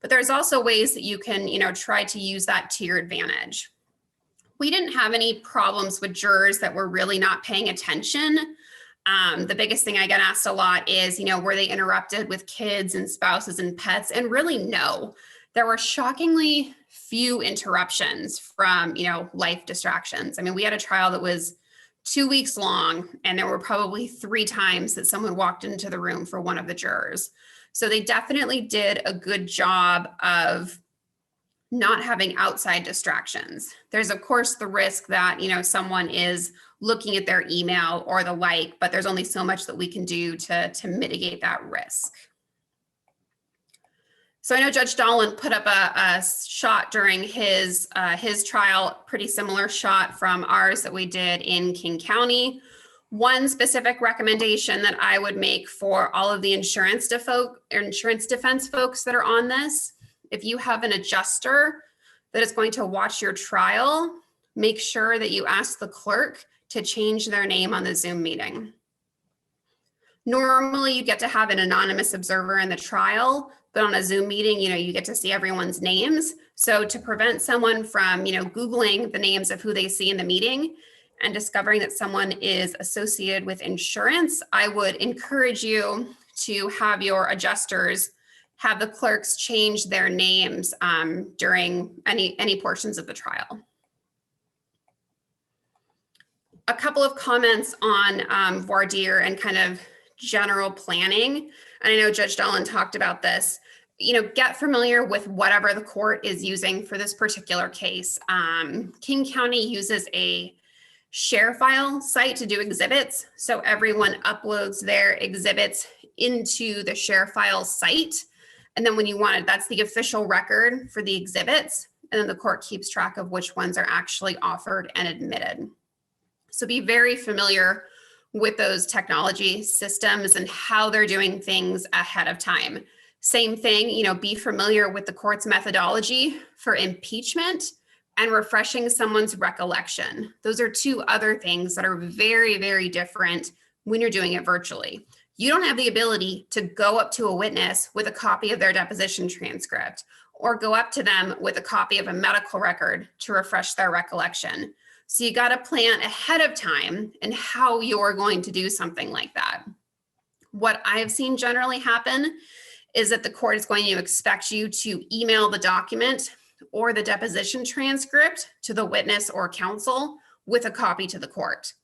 But there's also ways that you can, try to use that to your advantage. We didn't have any problems with jurors that were really not paying attention. The biggest thing I get asked a lot is, were they interrupted with kids and spouses and pets? And really, no. There were shockingly few interruptions from, life distractions. I mean, we had a trial that was 2 weeks long, and there were probably 3 times that someone walked into the room for one of the jurors. So they definitely did a good job of not having outside distractions. There's of course the risk that, someone is looking at their email or the like, but there's only so much that we can do to mitigate that risk. So I know Judge Dahlin put up a shot during his trial, pretty similar shot from ours that we did in King County. One specific recommendation that I would make for all of the insurance defense folks that are on this, if you have an adjuster that is going to watch your trial, make sure that you ask the clerk to change their name on the Zoom meeting. Normally, you get to have an anonymous observer in the trial, but on a Zoom meeting, you get to see everyone's names. So to prevent someone from, Googling the names of who they see in the meeting and discovering that someone is associated with insurance, I would encourage you to have your adjusters have the clerks change their names during any portions of the trial. A couple of comments on voir dire and kind of general planning. And I know Judge Dahlin talked about this. Get familiar with whatever the court is using for this particular case. King County uses a share file site to do exhibits. So everyone uploads their exhibits into the share file site. And then when you want it, that's the official record for the exhibits. And then the court keeps track of which ones are actually offered and admitted. So be very familiar with those technology systems and how they're doing things ahead of time. Same thing, be familiar with the court's methodology for impeachment and refreshing someone's recollection. Those are 2 other things that are very, very different when you're doing it virtually. You don't have the ability to go up to a witness with a copy of their deposition transcript or go up to them with a copy of a medical record to refresh their recollection. So you got to plan ahead of time and how you're going to do something like that. What I've seen generally happen is that the court is going to expect you to email the document or the deposition transcript to the witness or counsel with a copy to the court.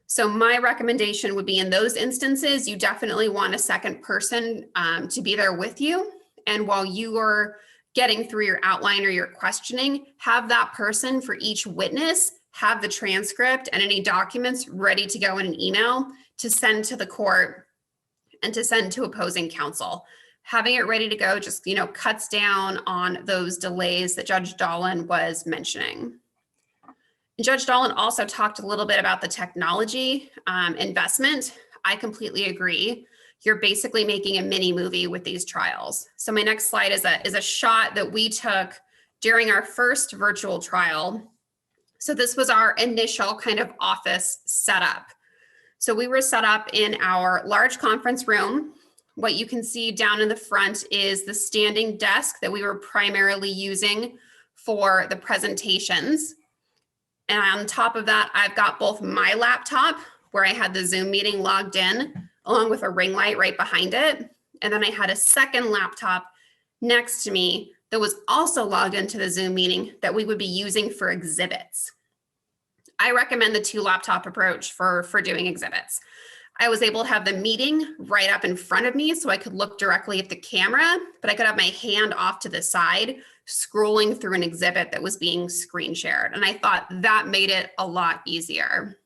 So my recommendation would be in those instances, you definitely want a second person to be there with you. And while you are getting through your outline or your questioning, have that person for each witness have the transcript and any documents ready to go in an email to send to the court and to send to opposing counsel. Having it ready to go just, cuts down on those delays that Judge Dahlin was mentioning. Judge Dahlin also talked a little bit about the technology investment. I completely agree. You're basically making a mini movie with these trials. So my next slide is a shot that we took during our first virtual trial. So this was our initial kind of office setup. So we were set up in our large conference room. What you can see down in the front is the standing desk that we were primarily using for the presentations. And on top of that, I've got both my laptop where I had the Zoom meeting logged in, along with a ring light right behind it. And then I had a second laptop next to me that was also logged into the Zoom meeting that we would be using for exhibits. I recommend the 2 laptop approach for doing exhibits. I was able to have the meeting right up in front of me so I could look directly at the camera, but I could have my hand off to the side, scrolling through an exhibit that was being screen shared. And I thought that made it a lot easier.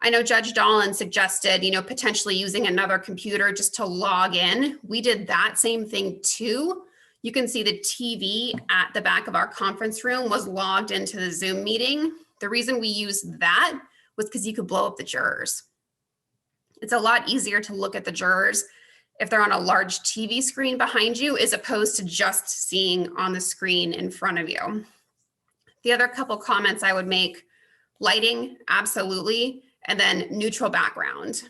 I know Judge Dahlin suggested, potentially using another computer just to log in. We did that same thing too. You can see the TV at the back of our conference room was logged into the Zoom meeting. The reason we used that was because you could blow up the jurors. It's a lot easier to look at the jurors if they're on a large TV screen behind you, as opposed to just seeing on the screen in front of you. The other couple comments I would make, lighting, absolutely, and then neutral background.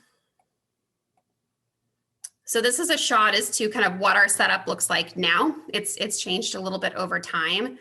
So this is a shot as to kind of what our setup looks like now. It's changed a little bit over time.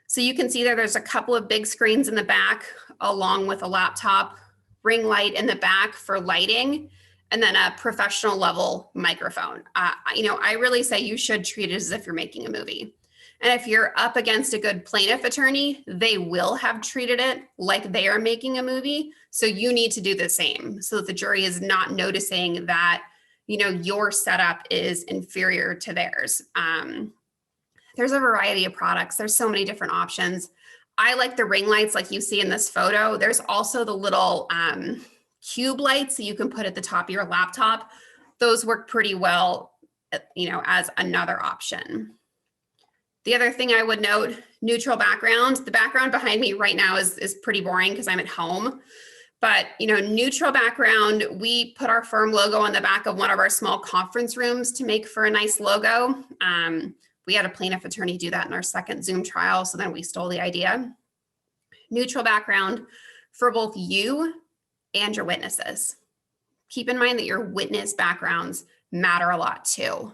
So you can see there's a couple of big screens in the back, along with a laptop, ring light in the back for lighting, and then a professional level microphone. I really say you should treat it as if you're making a movie. And if you're up against a good plaintiff attorney, they will have treated it like they are making a movie. So you need to do the same so that the jury is not noticing that, your setup is inferior to theirs. There's a variety of products. There's so many different options. I like the ring lights like you see in this photo. There's also the little cube lights that you can put at the top of your laptop. Those work pretty well, as another option. The other thing I would note, neutral background. The background behind me right now is pretty boring because I'm at home. But, neutral background, we put our firm logo on the back of one of our small conference rooms to make for a nice logo. We had a plaintiff attorney do that in our second Zoom trial, so then we stole the idea. Neutral background for both you and your witnesses. Keep in mind that your witness backgrounds matter a lot too,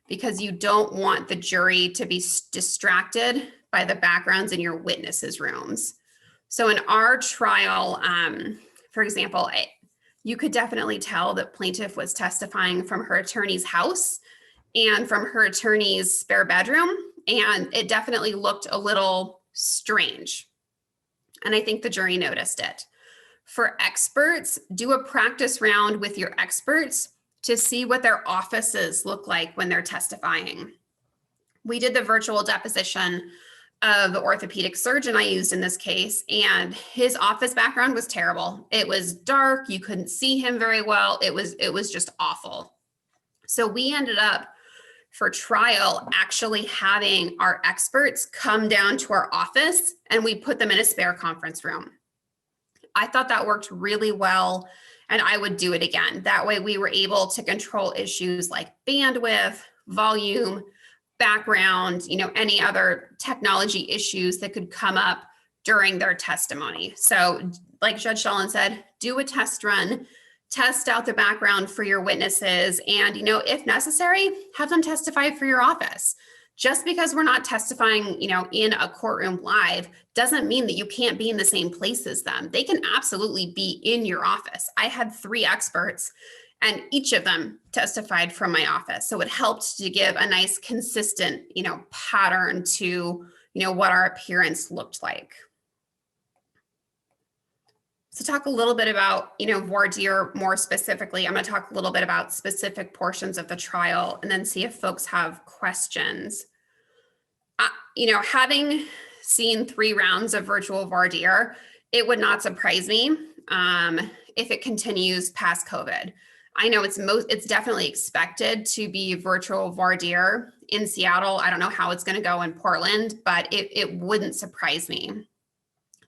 because you don't want the jury to be distracted by the backgrounds in your witnesses' rooms. So in our trial, for example, you could definitely tell that plaintiff was testifying from her attorney's house and from her attorney's spare bedroom, and it definitely looked a little strange. And I think the jury noticed it. For experts, do a practice round with your experts to see what their offices look like when they're testifying. We did the virtual deposition of the orthopedic surgeon I used in this case, and his office background was terrible. It was dark, you couldn't see him very well. It was just awful. So we ended up for trial actually having our experts come down to our office, and we put them in a spare conference room. I thought that worked really well, and I would do it again. That way we were able to control issues like bandwidth, volume, background, any other technology issues that could come up during their testimony. So like Judge Dahlin said, do a test run, test out the background for your witnesses, and, if necessary, have them testify for your office. Just because we're not testifying, in a courtroom live doesn't mean that you can't be in the same place as them. They can absolutely be in your office. I had 3 experts and each of them testified from my office. So it helped to give a nice consistent, pattern to, what our appearance looked like. So talk a little bit about, voir dire more specifically. I'm going to talk a little bit about specific portions of the trial and then see if folks have questions. Having seen 3 rounds of virtual voir dire, it would not surprise me if it continues past COVID. I know it's definitely expected to be virtual voir dire in Seattle. I don't know how it's going to go in Portland, but it wouldn't surprise me.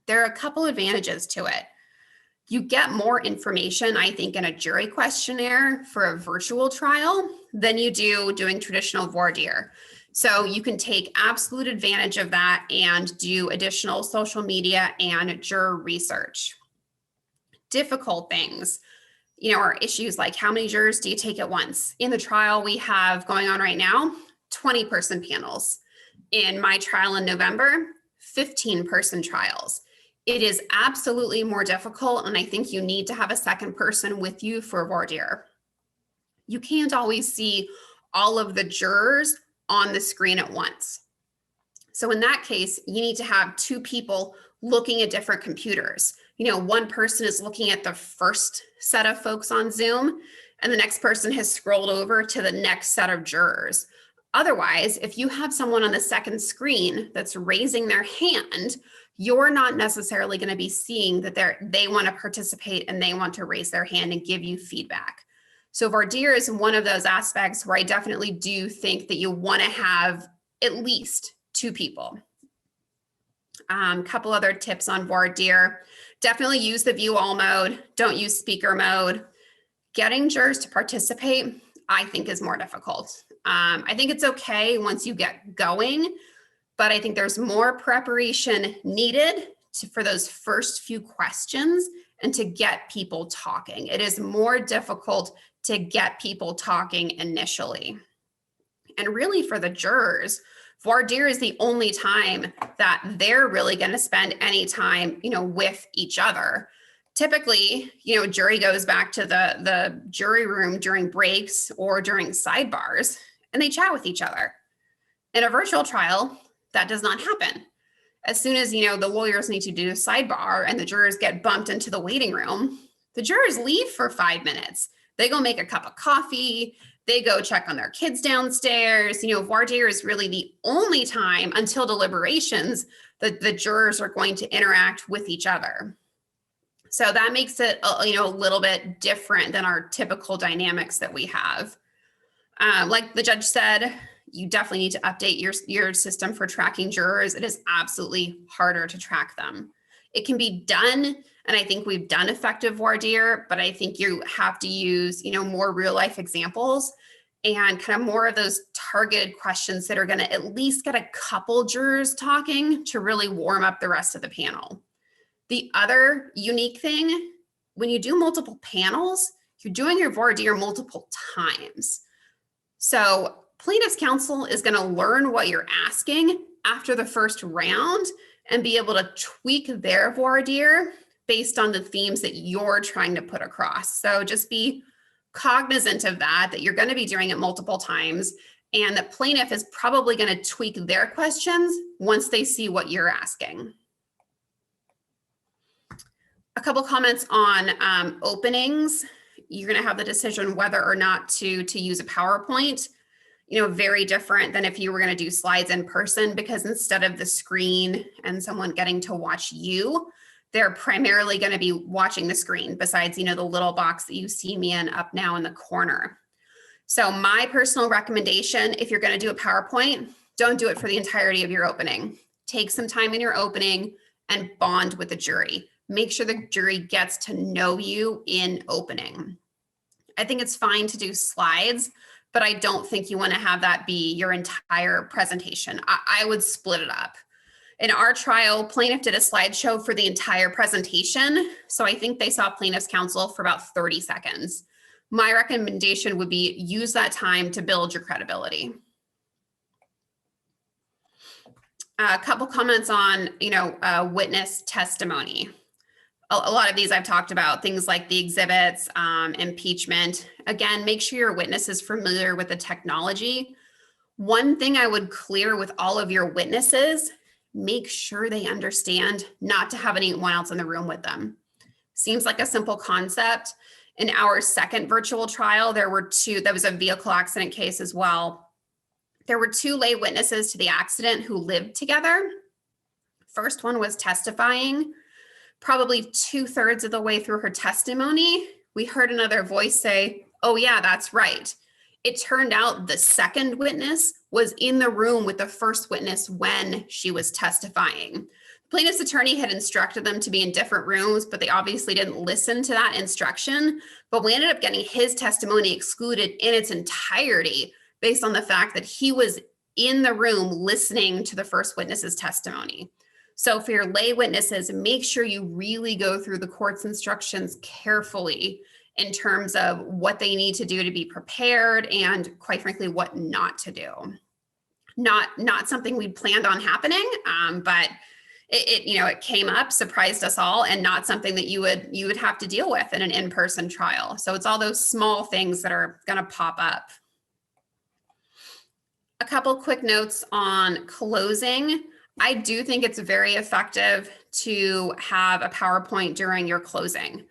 There are a couple advantages to it. You get more information, I think, in a jury questionnaire for a virtual trial than you do doing traditional voir dire. So you can take absolute advantage of that and do additional social media and juror research. Difficult things, are issues like how many jurors do you take at once? In the trial we have going on right now, 20-person panels. In my trial in November, 15-person trials. It is absolutely more difficult, and I think you need to have a second person with you for voir dire. You can't always see all of the jurors on the screen at once. So in that case, you need to have 2 people looking at different computers. One person is looking at the first set of folks on Zoom, and the next person has scrolled over to the next set of jurors. Otherwise, if you have someone on the second screen that's raising their hand, you're not necessarily going to be seeing that they want to participate and they want to raise their hand and give you feedback. So voir dire is one of those aspects where I definitely do think that you want to have at least 2 people. Couple other tips on voir dire. Definitely use the view all mode. Don't use speaker mode. Getting jurors to participate, I think, is more difficult. I think it's okay once you get going, but I think there's more preparation needed for those first few questions and to get people talking. It is more difficult to get people talking initially. And really for the jurors, voir dire is the only time that they're really going to spend any time, with each other. Typically, jury goes back to the jury room during breaks or during sidebars, and they chat with each other. In a virtual trial, that does not happen. As soon as, the lawyers need to do a sidebar and the jurors get bumped into the waiting room, the jurors leave for 5 minutes. They go make a cup of coffee. They go check on their kids downstairs. Voir dire is really the only time until deliberations that the jurors are going to interact with each other. So that makes it, a little bit different than our typical dynamics that we have. Like the judge said, you definitely need to update your system for tracking jurors. It is absolutely harder to track them. It can be done, and I think we've done effective voir dire, but I think you have to use, more real life examples and kind of more of those targeted questions that are going to at least get a couple jurors talking to really warm up the rest of the panel. The other unique thing, when you do multiple panels, you're doing your voir dire multiple times. So plaintiff's counsel is going to learn what you're asking after the first round and be able to tweak their voir dire based on the themes that you're trying to put across. So just be cognizant of that you're going to be doing it multiple times, and the plaintiff is probably going to tweak their questions once they see what you're asking. A couple comments on openings. You're going to have the decision whether or not to use a PowerPoint. Very different than if you were going to do slides in person, because instead of the screen and someone getting to watch you, they're primarily going to be watching the screen besides, the little box that you see me in up now in the corner. So my personal recommendation, if you're going to do a PowerPoint, don't do it for the entirety of your opening. Take some time in your opening and bond with the jury. Make sure the jury gets to know you in opening. I think it's fine to do slides, but I don't think you want to have that be your entire presentation. I would split it up. In our trial, plaintiff did a slideshow for the entire presentation. So I think they saw plaintiff's counsel for about 30 seconds. My recommendation would be use that time to build your credibility. A couple comments on, witness testimony. A lot of these I've talked about, things like the exhibits, impeachment. Again, make sure your witness is familiar with the technology. One thing I would clear with all of your witnesses, make sure they understand not to have anyone else in the room with them. Seems like a simple concept. In our second virtual trial, there were two, that was a vehicle accident case as well. There were two lay witnesses to the accident who lived together. First one was testifying. Probably 2/3 of the way through her testimony, we heard another voice say, "Oh yeah, that's right." It turned out the second witness was in the room with the first witness when she was testifying. The plaintiff's attorney had instructed them to be in different rooms, but they obviously didn't listen to that instruction. But we ended up getting his testimony excluded in its entirety based on the fact that he was in the room listening to the first witness's testimony. So for your lay witnesses, make sure you really go through the court's instructions carefully in terms of what they need to do to be prepared and, quite frankly, what not to do. Not something we planned on happening, but it came up, surprised us all, and not something that you would have to deal with in an in-person trial. So it's all those small things that are going to pop up. A couple quick notes on closing. I do think it's very effective to have a PowerPoint during your closing.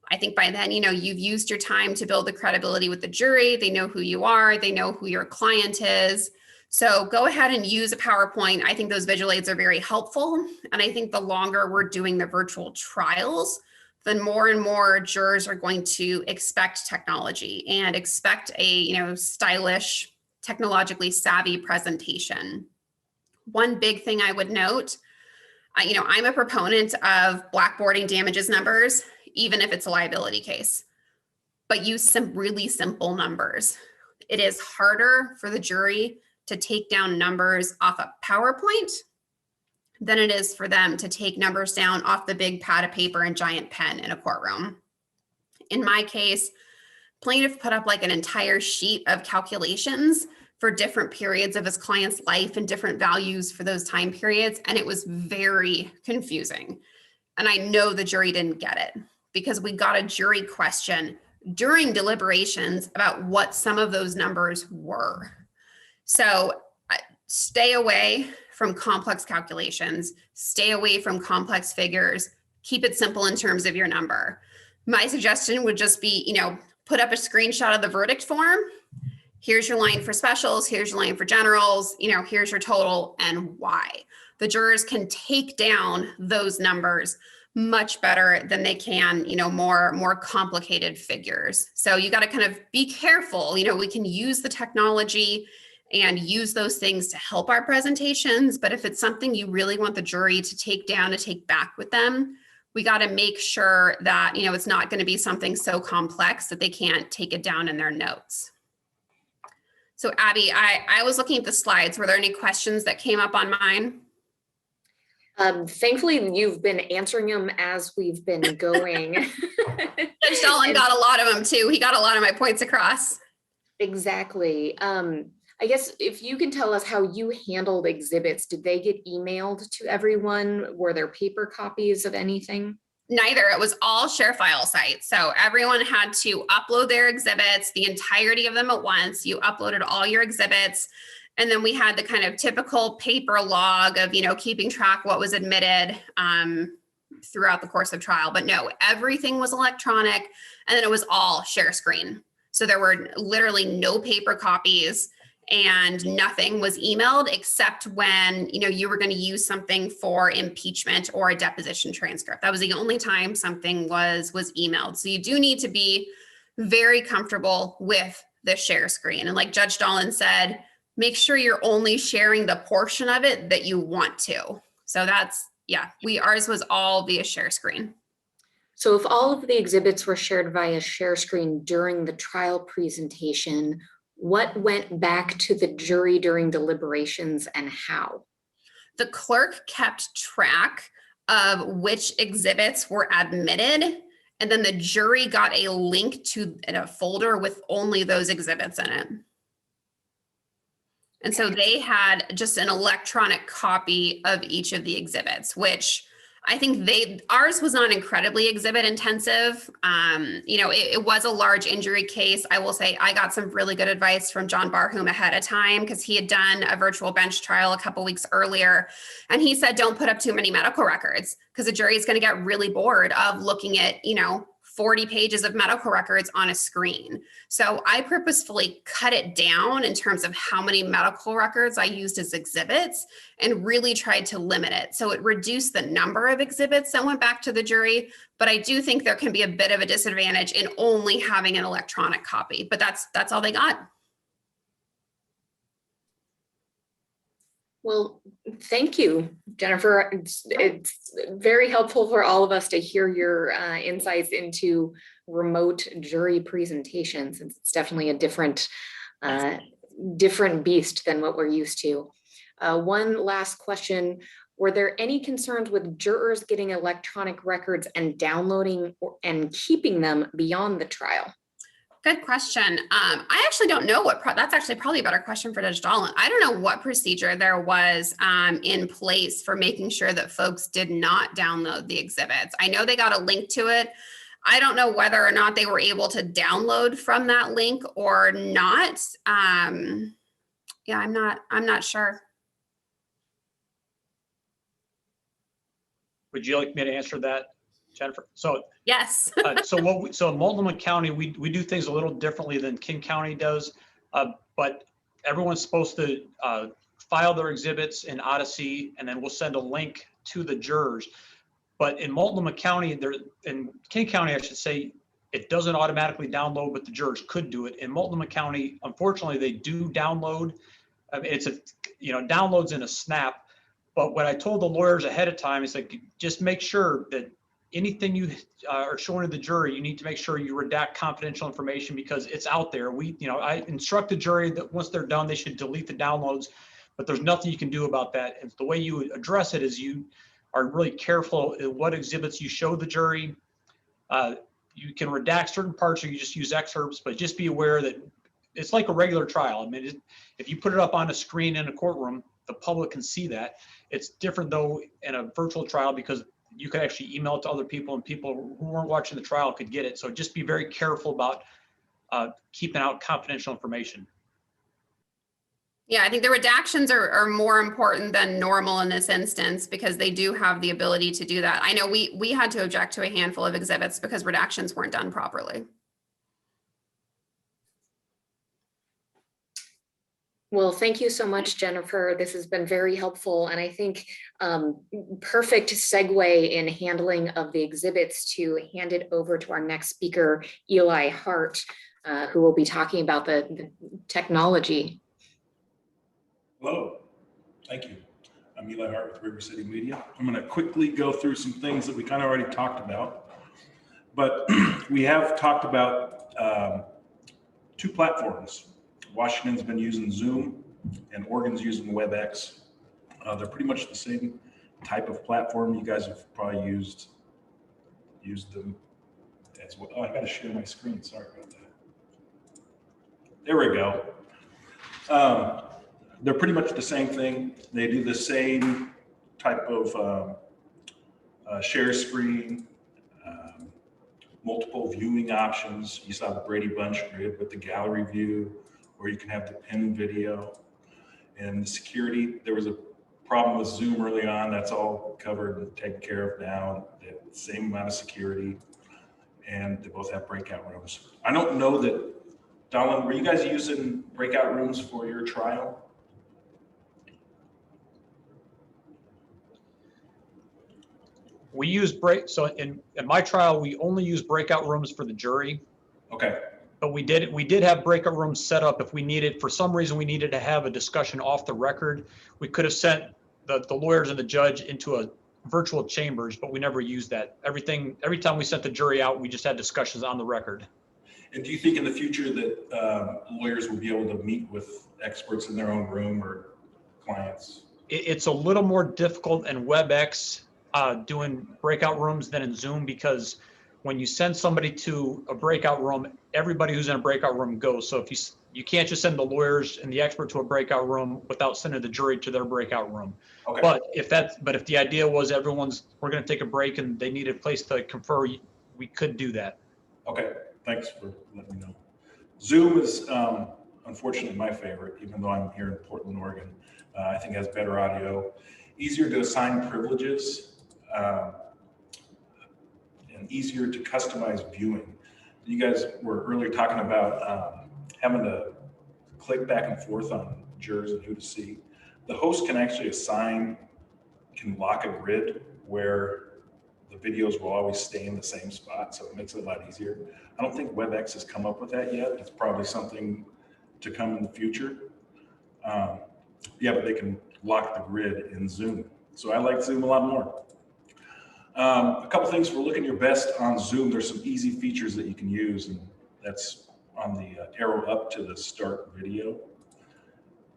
I think by then, you've used your time to build the credibility with the jury. They know who you are. They know who your client is. So go ahead and use a PowerPoint. I think those visual aids are very helpful. And I think the longer we're doing the virtual trials, the more and more jurors are going to expect technology and expect a, stylish, technologically savvy presentation. One big thing I would note, I'm a proponent of blackboarding damages numbers, even if it's a liability case, but use some really simple numbers. It is harder for the jury to take down numbers off a PowerPoint than it is for them to take numbers down off the big pad of paper and giant pen in a courtroom. In my case, plaintiff put up like an entire sheet of calculations for different periods of his client's life and different values for those time periods. And it was very confusing. And I know the jury didn't get it because we got a jury question during deliberations about what some of those numbers were. So stay away from complex calculations, stay away from complex figures, keep it simple in terms of your number. My suggestion would just be, put up a screenshot of the verdict form. Here's your line for specials, here's your line for generals, here's your total and why. The jurors can take down those numbers much better than they can, more complicated figures. So you got to kind of be careful. We can use the technology and use those things to help our presentations. But if it's something you really want the jury to take down, to take back with them, we got to make sure that, it's not going to be something so complex that they can't take it down in their notes. So Abby, I was looking at the slides. Were there any questions that came up on mine? Thankfully, you've been answering them as we've been going. Judge Dahlin got a lot of them too. He got a lot of my points across. Exactly. I guess if you can tell us how you handled exhibits, did they get emailed to everyone? Were there paper copies of anything? Neither. It was all share file sites. So everyone had to upload their exhibits, the entirety of them at once. You uploaded all your exhibits. And then we had the kind of typical paper log of, keeping track what was admitted throughout the course of trial. But no, everything was electronic. And then it was all share screen. So there were literally no paper copies and nothing was emailed except when, you were going to use something for impeachment or a deposition transcript. That was the only time something was emailed. So you do need to be very comfortable with the share screen. And like Judge Dahlin said, make sure you're only sharing the portion of it that you want to. So that's, ours was all via share screen. So if all of the exhibits were shared via share screen during the trial presentation, what went back to the jury during deliberations and how? The clerk kept track of which exhibits were admitted, and then the jury got a link to a folder with only those exhibits in it. And so they had just an electronic copy of each of the exhibits, which I think ours was not incredibly exhibit intensive. It was a large injury case. I will say I got some really good advice from John Barhoom ahead of time because he had done a virtual bench trial a couple weeks earlier. And he said, don't put up too many medical records because the jury is going to get really bored of looking at, 40 pages of medical records on a screen. So I purposefully cut it down in terms of how many medical records I used as exhibits and really tried to limit it. So it reduced the number of exhibits that went back to the jury, but I do think there can be a bit of a disadvantage in only having an electronic copy, but that's all they got. Well, thank you, Jennifer. It's very helpful for all of us to hear your insights into remote jury presentations. It's definitely a different different beast than what we're used to. One last question. Were there any concerns with jurors getting electronic records and downloading and keeping them beyond the trial? Good question. I actually don't know that's actually probably a better question for Judge Dahlin. I don't know what procedure there was in place for making sure that folks did not download the exhibits. I know they got a link to it. I don't know whether or not they were able to download from that link or not. I'm not sure. Would you like me to answer that, Jennifer? So yes. So in Multnomah County, we do things a little differently than King County does, but everyone's supposed to file their exhibits in OADC, and then we'll send a link to the jurors. But in Multnomah County, in King County, I should say, it doesn't automatically download, but the jurors could do it. In Multnomah County, unfortunately, they do download. I mean, downloads in a snap. But what I told the lawyers ahead of time is like, just make sure that anything you are showing to the jury, you need to make sure you redact confidential information because it's out there. I instruct the jury that once they're done, they should delete the downloads, but there's nothing you can do about that. And the way you address it is you are really careful in what exhibits you show the jury. you can redact certain parts or you just use excerpts, but just be aware that it's like a regular trial. I mean, if you put it up on a screen in a courtroom, the public can see that. It's different though in a virtual trial because you could actually email it to other people and people who weren't watching the trial could get it. So just be very careful about keeping out confidential information. Yeah, I think the redactions are more important than normal in this instance because they do have the ability to do that. I know we had to object to a handful of exhibits because redactions weren't done properly. Well, thank you so much, Jennifer. This has been very helpful. And I think perfect segue in handling of the exhibits to hand it over to our next speaker, Eli Hart, who will be talking about the technology. Hello, thank you. I'm Eli Hart with River City Media. I'm going to quickly go through some things that we kind of already talked about, but we have talked about 2 platforms. Washington's been using Zoom and Oregon's using WebEx. They're pretty much the same type of platform. You guys have probably used them as well. Oh, I got to share my screen. Sorry about that. There we go. They're pretty much the same thing. They do the same type of share screen, multiple viewing options. You saw the Brady Bunch grid with the gallery view, or you can have the pin video. And the security, there was a problem with Zoom early on. That's all covered and taken care of now. They have the same amount of security, and they both have breakout rooms. I don't know that, Dahlin, were you guys using breakout rooms for your trial? We use so in my trial, we only use breakout rooms for the jury. Okay. But we did have breakout rooms set up if we needed, for some reason we needed to have a discussion off the record. We could have sent the lawyers and the judge into a virtual chambers, but we never used that. Every time we sent the jury out, we just had discussions on the record. And do you think in the future that lawyers will be able to meet with experts in their own room or clients? It's a little more difficult in WebEx doing breakout rooms than in Zoom, because when you send somebody to a breakout room, everybody who's in a breakout room goes. So if you can't just send the lawyers and the expert to a breakout room without sending the jury to their breakout room. Okay. But if the idea was we're going to take a break and they need a place to confer, we could do that. Okay, thanks for letting me know. Zoom is unfortunately my favorite, even though I'm here in Portland, Oregon. I think it has better audio, easier to assign privileges, and easier to customize viewing. You guys were earlier talking about having to click back and forth on jurors and who to see. The host can actually can lock a grid where the videos will always stay in the same spot, so it makes it a lot easier. I don't think WebEx has come up with that yet. It's probably something to come in the future. Yeah, but they can lock the grid in Zoom. So I like Zoom a lot more. A couple things for looking your best on Zoom. There's some easy features that you can use, and that's on the arrow up to the start video.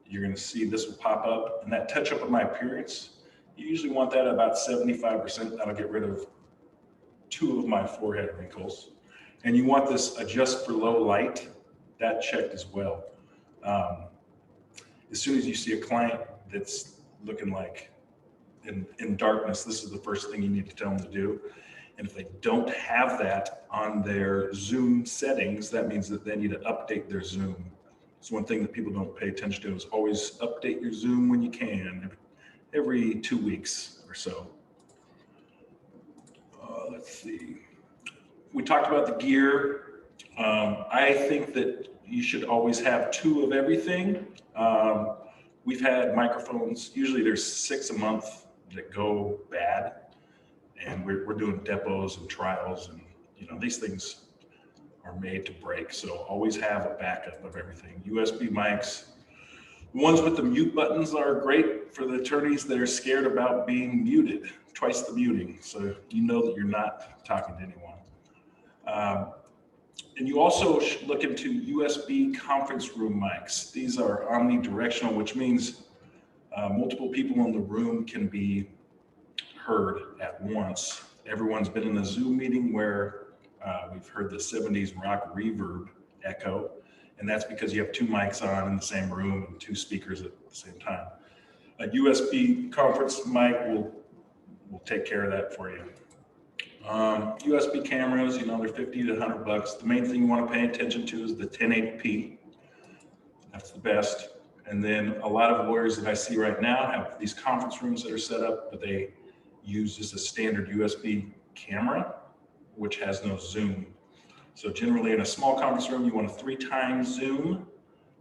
You're going to see this will pop up, and that touch up of my appearance, you usually want that at about 75%. That'll get rid of 2 of my forehead wrinkles. And you want this adjust for low light, that checked as well. As soon as you see a client that's looking like in darkness, this is the first thing you need to tell them to do. And if they don't have that on their Zoom settings, that means that they need to update their Zoom. It's one thing that people don't pay attention to, is always update your Zoom when you can, every 2 weeks or so. Let's see. We talked about the gear. I think that you should always have 2 of everything. We've had microphones, usually there's 6 a month that go bad, and we're doing depots and trials, and these things are made to break. So always have a backup of everything. USB mics. The ones with the mute buttons are great for the attorneys that are scared about being muted, twice the muting, so you know that you're not talking to anyone. And you also should look into USB conference room mics. These are omnidirectional, which means multiple people in the room can be heard at once. Everyone's been in a Zoom meeting where we've heard the 70s rock reverb echo, and that's because you have two mics on in the same room and two speakers at the same time. A USB conference mic will take care of that for you. USB cameras, you know, they're 50 to 100 bucks. The main thing you want to pay attention to is the 1080p. That's the best. And then a lot of lawyers that I see right now have these conference rooms that are set up, but they use just a standard USB camera, which has no zoom. So generally in a small conference room, you want a 3x zoom.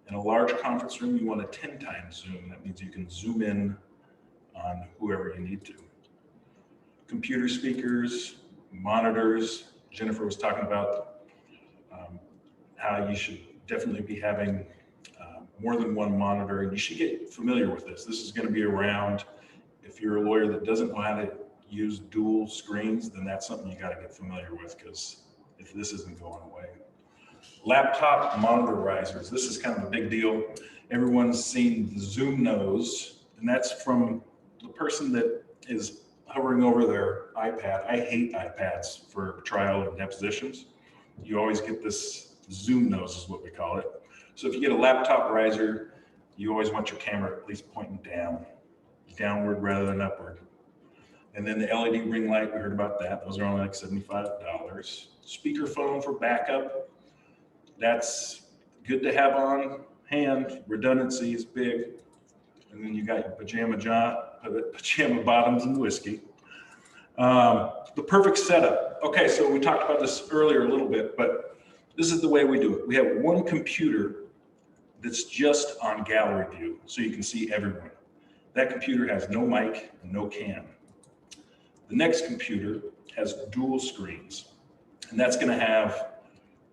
In a large conference room, you want a 10x zoom. That means you can zoom in on whoever you need to. Computer speakers, monitors. Jennifer was talking about how you should definitely be having more than one monitor. You should get familiar with this. This is going to be around. If you're a lawyer that doesn't know how to use dual screens, then that's something you got to get familiar with, because if this isn't going away. Laptop monitor risers. This is kind of a big deal. Everyone's seen the Zoom nose, and that's from the person that is hovering over their iPad. I hate iPads for trial and depositions. You always get this Zoom nose is what we call it. So if you get a laptop riser, you always want your camera at least pointing downward rather than upward. And then the LED ring light, we heard about that. Those are only like $75. Speakerphone for backup. That's good to have on hand. Redundancy is big. And then you got your pajama bottoms and whiskey. The perfect setup. Okay, so we talked about this earlier a little bit, but this is the way we do it. We have one computer that's just on gallery view, so you can see everyone. That computer has no mic and no cam. The next computer has dual screens, and that's going to have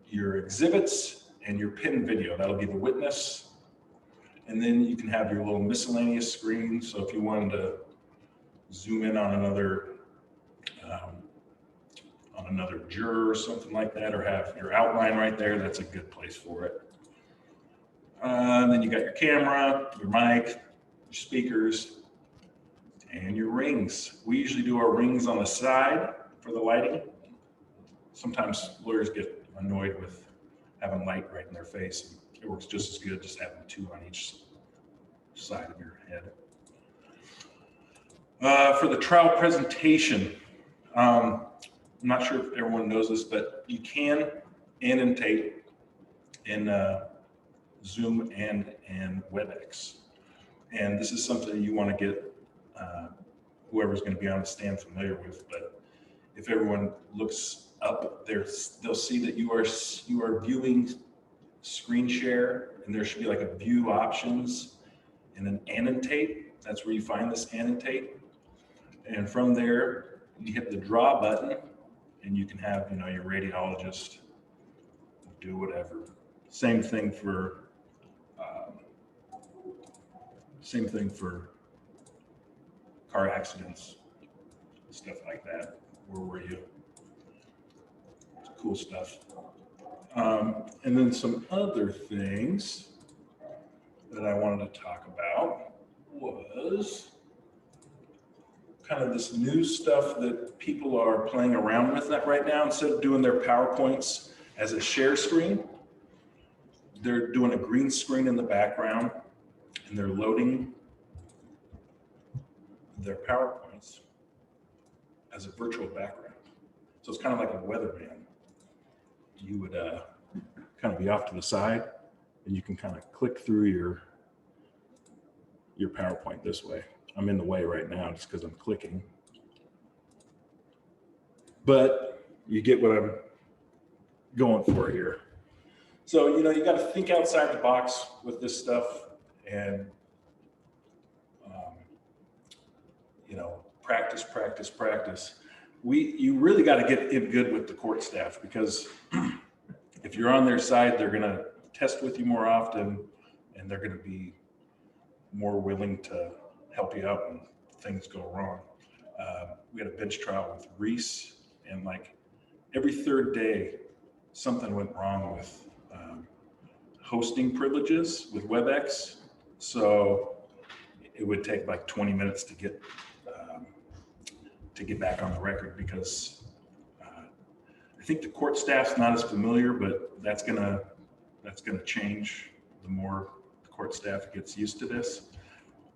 your exhibits and your pin video. That'll be the witness. And then you can have your little miscellaneous screen. So if you wanted to zoom in on another juror or something like that, or have your outline right there, that's a good place for it. And then you got your camera, your mic, your speakers, and your rings. We usually do our rings on the side for the lighting. Sometimes lawyers get annoyed with having light right in their face. It works just as good, just having two on each side of your head. For the trial presentation, I'm not sure if everyone knows this, but you can annotate in Zoom and WebEx. And this is something you want to get whoever's going to be on the stand familiar with. But if everyone looks up there, they'll see that you are viewing screen share, and there should be like a view options and an annotate. That's where you find this annotate. And from there, you hit the draw button, and you can have, you know, your radiologist do whatever. Same thing for car accidents, stuff like that. Where were you? It's cool stuff. And then some other things that I wanted to talk about was kind of this new stuff that people are playing around with that right now. Instead of doing their PowerPoints as a share screen, they're doing a green screen in the background, and they're loading their PowerPoints as a virtual background. So it's kind of like a weatherman. You would kind of be off to the side, and you can kind of click through your PowerPoint this way. I'm in the way right now just because I'm clicking. But you get what I'm going for here. So, you know, you got to think outside the box with this stuff, and, you know, practice. You really got to get in good with the court staff, because if you're on their side, they're going to test with you more often, and they're going to be more willing to help you out when things go wrong. We had a bench trial with Reese, and like every third day, something went wrong with hosting privileges with WebEx. So it would take like 20 minutes to get back on the record, because I think the court staff's not as familiar, but that's gonna change the more the court staff gets used to this.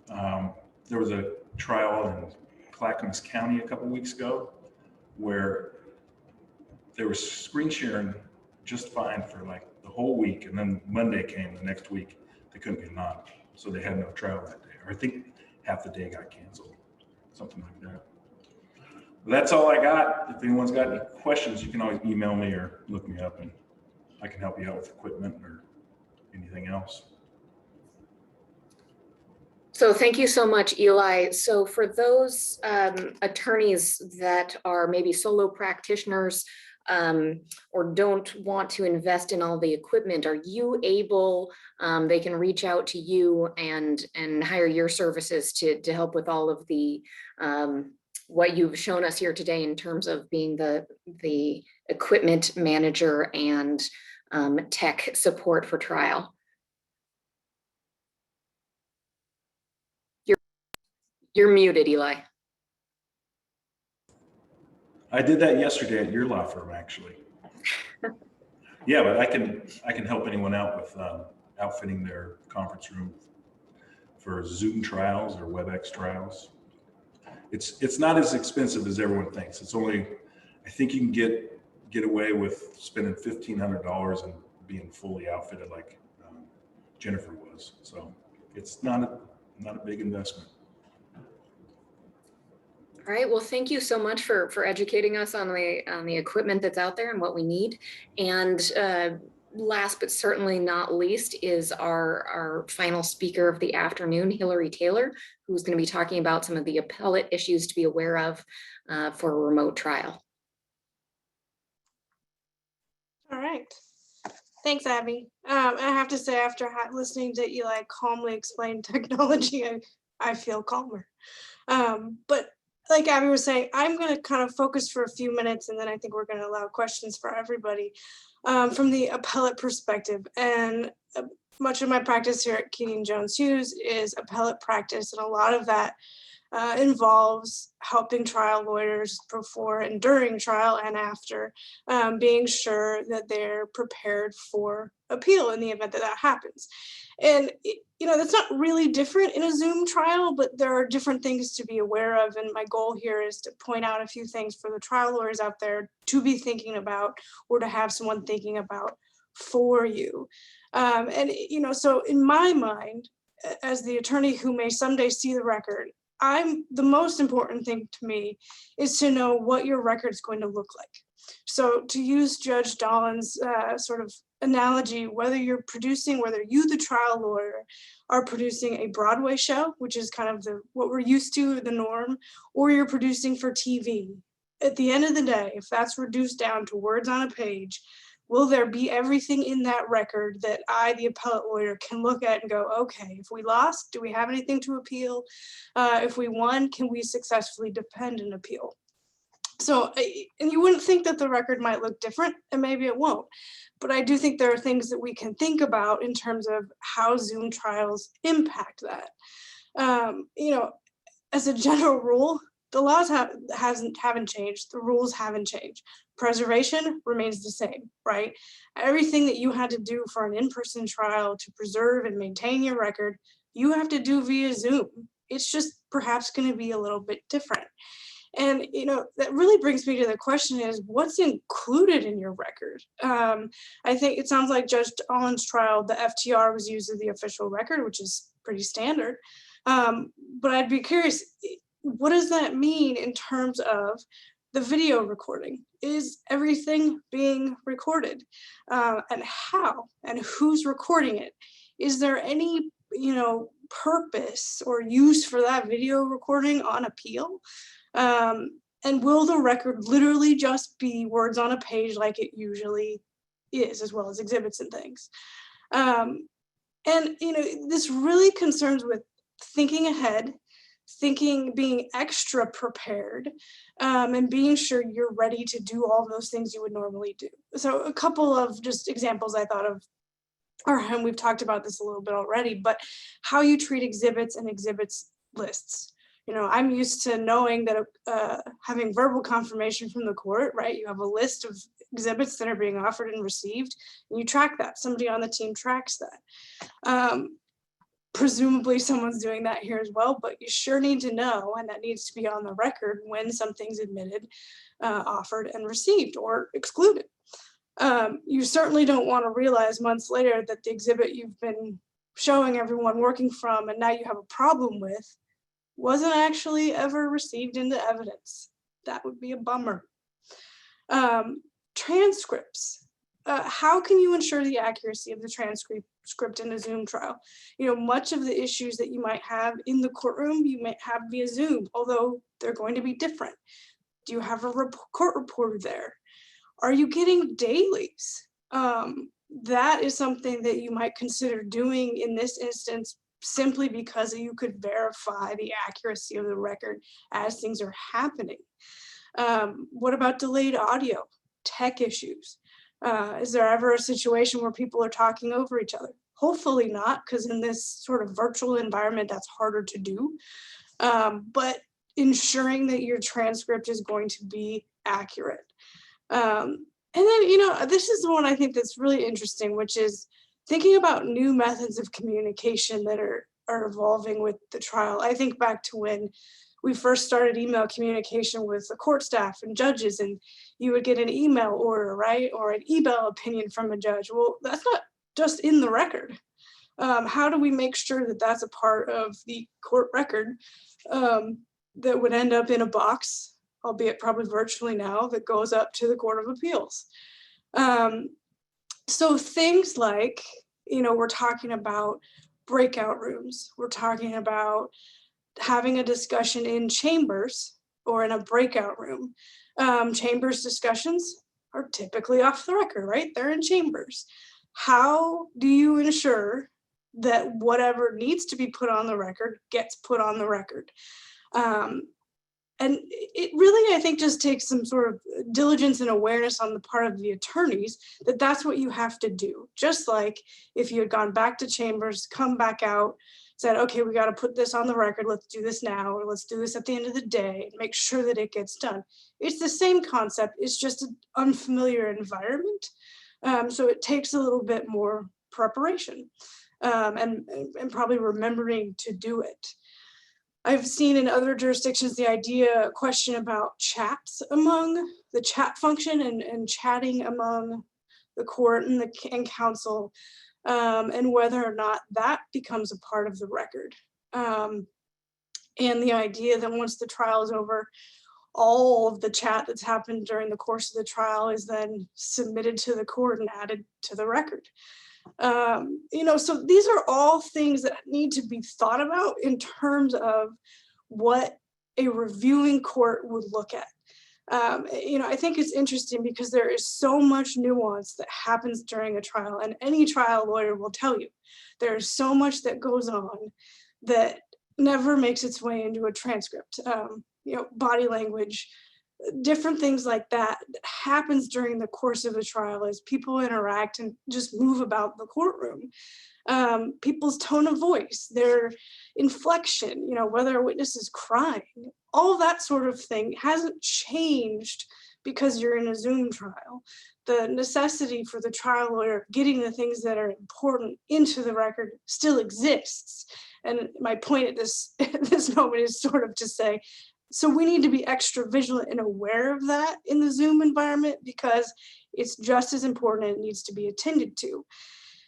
There was a trial in Clackamas County a couple weeks ago where they were screen sharing just fine for like the whole week, and then Monday came the next week, they couldn't get on, so they had no trial that day. Or I think half the day got canceled, something like that. But that's all I got. If anyone's got any questions, you can always email me or look me up, and I can help you out with equipment or anything else. So thank you so much, Eli. So for those attorneys that are maybe solo practitioners or don't want to invest in all the equipment, are you able, they can reach out to you and hire your services to help with all of the what you've shown us here today in terms of being the equipment manager and tech support for trial? You're muted, Eli. I did that yesterday at your law firm, actually. Yeah, but I can help anyone out with outfitting their conference room for Zoom trials or WebEx trials. It's not as expensive as everyone thinks. It's only, I think you can get away with spending $1,500 and being fully outfitted like Jennifer was. So it's not a big investment. All right, well, thank you so much for educating us on the equipment that's out there and what we need. And last but certainly not least is our final speaker of the afternoon, Hillary Taylor, who's going to be talking about some of the appellate issues to be aware of for a remote trial. All right. Thanks, Abby. I have to say, after listening to Eli calmly explain technology, I feel calmer. But like Abby was saying, I'm going to kind of focus for a few minutes, and then I think we're going to allow questions for everybody from the appellate perspective. And much of my practice here at Keating Jones Hughes is appellate practice, and a lot of that involves helping trial lawyers before and during trial and after, being sure that they're prepared for appeal in the event that happens. And that's not really different in a Zoom trial, but there are different things to be aware of. And my goal here is to point out a few things for the trial lawyers out there to be thinking about, or to have someone thinking about for you. So in my mind, as the attorney who may someday see the record, the most important thing to me is to know what your record is going to look like. So to use Judge Dahlin's sort of analogy, whether you, the trial lawyer, are producing a Broadway show, which is kind of what we're used to, the norm, or you're producing for TV. At the end of the day, if that's reduced down to words on a page, will there be everything in that record that I, the appellate lawyer, can look at and go, okay, if we lost, do we have anything to appeal? If we won, can we successfully defend an appeal? So, and you wouldn't think that the record might look different, and maybe it won't. But I do think there are things that we can think about in terms of how Zoom trials impact that. As a general rule, the laws haven't changed. The rules haven't changed. Preservation remains the same, right? Everything that you had to do for an in-person trial to preserve and maintain your record, you have to do via Zoom. It's just perhaps going to be a little bit different. And, that really brings me to the question is, what's included in your record? I think it sounds like Judge Dahlin's trial, the FTR was used as the official record, which is pretty standard. But I'd be curious, what does that mean in terms of the video recording? Is everything being recorded? And how? And who's recording it? Is there any, purpose or use for that video recording on appeal? And will the record literally just be words on a page like it usually is, as well as exhibits and things? This really concerns with thinking ahead, being extra prepared, and being sure you're ready to do all those things you would normally do. So a couple of just examples I thought of, and we've talked about this a little bit already, but how you treat exhibits and exhibits lists. I'm used to knowing that having verbal confirmation from the court, right? You have a list of exhibits that are being offered and received, and you track that. Somebody on the team tracks that. Presumably someone's doing that here as well, but you sure need to know, and that needs to be on the record when something's admitted, offered, and received or excluded. You certainly don't want to realize months later that the exhibit you've been showing everyone working from and now you have a problem with wasn't actually ever received into evidence. That would be a bummer. Transcripts. How can you ensure the accuracy of the transcript in a Zoom trial? Much of the issues that you might have in the courtroom, you might have via Zoom, although they're going to be different. Do you have a court reporter there? Are you getting dailies? That is something that you might consider doing in this instance, simply because you could verify the accuracy of the record as things are happening. What about delayed audio, tech issues? Is there ever a situation where people are talking over each other? Hopefully not, because in this sort of virtual environment, that's harder to do. But ensuring that your transcript is going to be accurate. And then, this is the one I think that's really interesting, which is thinking about new methods of communication that are evolving with the trial. I think back to when we first started email communication with the court staff and judges, and you would get an email order, right? Or an email opinion from a judge. Well, that's not just in the record. How do we make sure that that's a part of the court record that would end up in a box, albeit probably virtually now, that goes up to the Court of Appeals? So things like, we're talking about breakout rooms. We're talking about having a discussion in chambers or in a breakout room. Chambers discussions are typically off the record, right? They're in chambers. How do you ensure that whatever needs to be put on the record gets put on the record? And it really, I think, just takes some sort of diligence and awareness on the part of the attorneys that that's what you have to do. Just like if you had gone back to chambers, come back out, said, okay, we got to put this on the record. Let's do this now, or let's do this at the end of the day and make sure that it gets done. It's the same concept. It's just an unfamiliar environment. So it takes a little bit more preparation and probably remembering to do it. I've seen in other jurisdictions the question about chats among the chat function and chatting among the court and counsel, and whether or not that becomes a part of the record. And the idea that once the trial is over, all of the chat that's happened during the course of the trial is then submitted to the court and added to the record. So these are all things that need to be thought about in terms of what a reviewing court would look at. I think it's interesting because there is so much nuance that happens during a trial, and any trial lawyer will tell you there's so much that goes on that never makes its way into a transcript. Body language, different things like that happens during the course of a trial as people interact and just move about the courtroom. People's tone of voice, their inflection, whether a witness is crying, all that sort of thing hasn't changed because you're in a Zoom trial. The necessity for the trial lawyer getting the things that are important into the record still exists. And my point at this moment is sort of to say, so we need to be extra vigilant and aware of that in the Zoom environment because it's just as important and it needs to be attended to.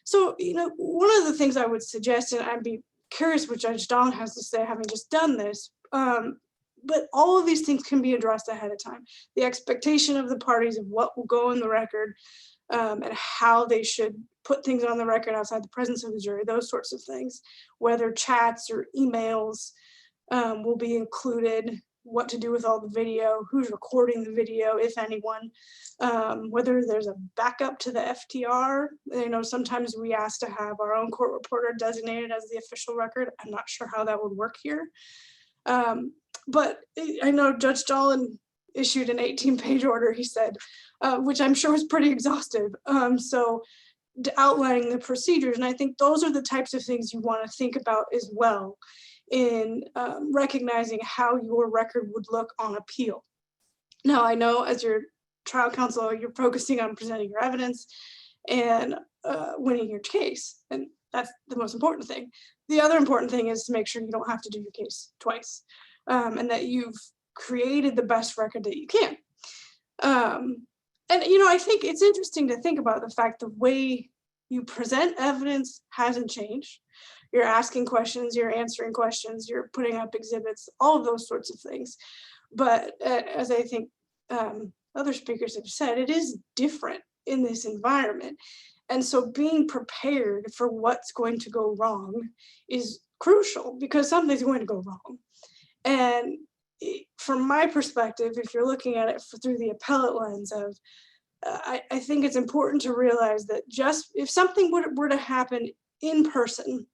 So, one of the things I would suggest, and I'd be curious what Judge Dahlin has to say, having just done this, but all of these things can be addressed ahead of time. The expectation of the parties of what will go in the record and how they should put things on the record outside the presence of the jury, those sorts of things, whether chats or emails will be included, what to do with all the video, who's recording the video, if anyone, whether there's a backup to the FTR. Sometimes we ask to have our own court reporter designated as the official record. I'm not sure how that would work here. But I know Judge Dahlin issued an 18-page order, he said, which I'm sure was pretty exhaustive. So outlining the procedures. And I think those are the types of things you want to think about as well in recognizing how your record would look on appeal. Now, I know as your trial counsel, you're focusing on presenting your evidence and winning your case, and that's the most important thing. The other important thing is to make sure you don't have to do your case twice, and that you've created the best record that you can. And, you know, I think it's interesting to think about the fact the way you present evidence hasn't changed. You're asking questions, you're answering questions, you're putting up exhibits, all of those sorts of things. But as I think other speakers have said, it is different in this environment. And so being prepared for what's going to go wrong is crucial, because something's going to go wrong. And from my perspective, if you're looking at it through the appellate lens of, I think it's important to realize that just if something were to happen in person,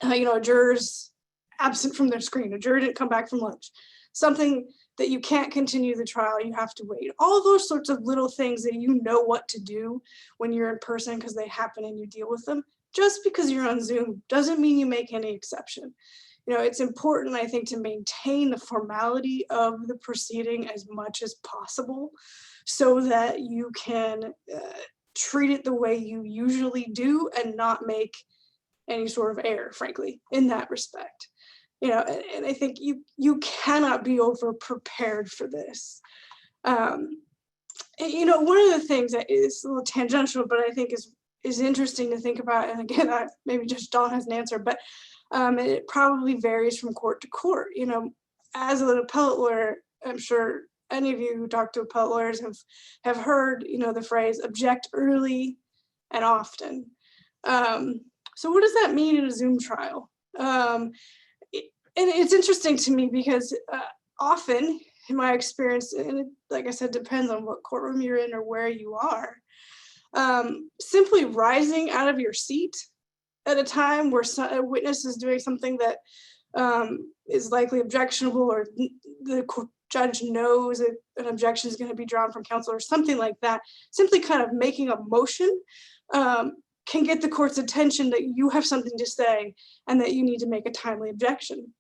you know, a juror's absent from their screen, a juror didn't come back from lunch, something that you can't continue the trial, you have to wait. All those sorts of little things that you know what to do when you're in person because they happen and you deal with them. Just because you're on Zoom doesn't mean you make any exception. You know, it's important, I think, to maintain the formality of the proceeding as much as possible so that you can treat it the way you usually do and not make any sort of error, frankly, in that respect. You know, and I think you cannot be over prepared for this. And, you know, one of the things that is a little tangential, but I think is interesting to think about, and again, maybe just Dawn has an answer, but it probably varies from court to court. You know, as an appellate lawyer, I'm sure any of you who talk to appellate lawyers have heard, you know, the phrase object early and often. So what does that mean in a Zoom trial? And it's interesting to me because often, in my experience, and it, like I said, depends on what courtroom you're in or where you are, simply rising out of your seat at a time where a witness is doing something that is likely objectionable, or the judge knows that an objection is going to be drawn from counsel or something like that, simply kind of making a motion can get the court's attention that you have something to say and that you need to make a timely objection.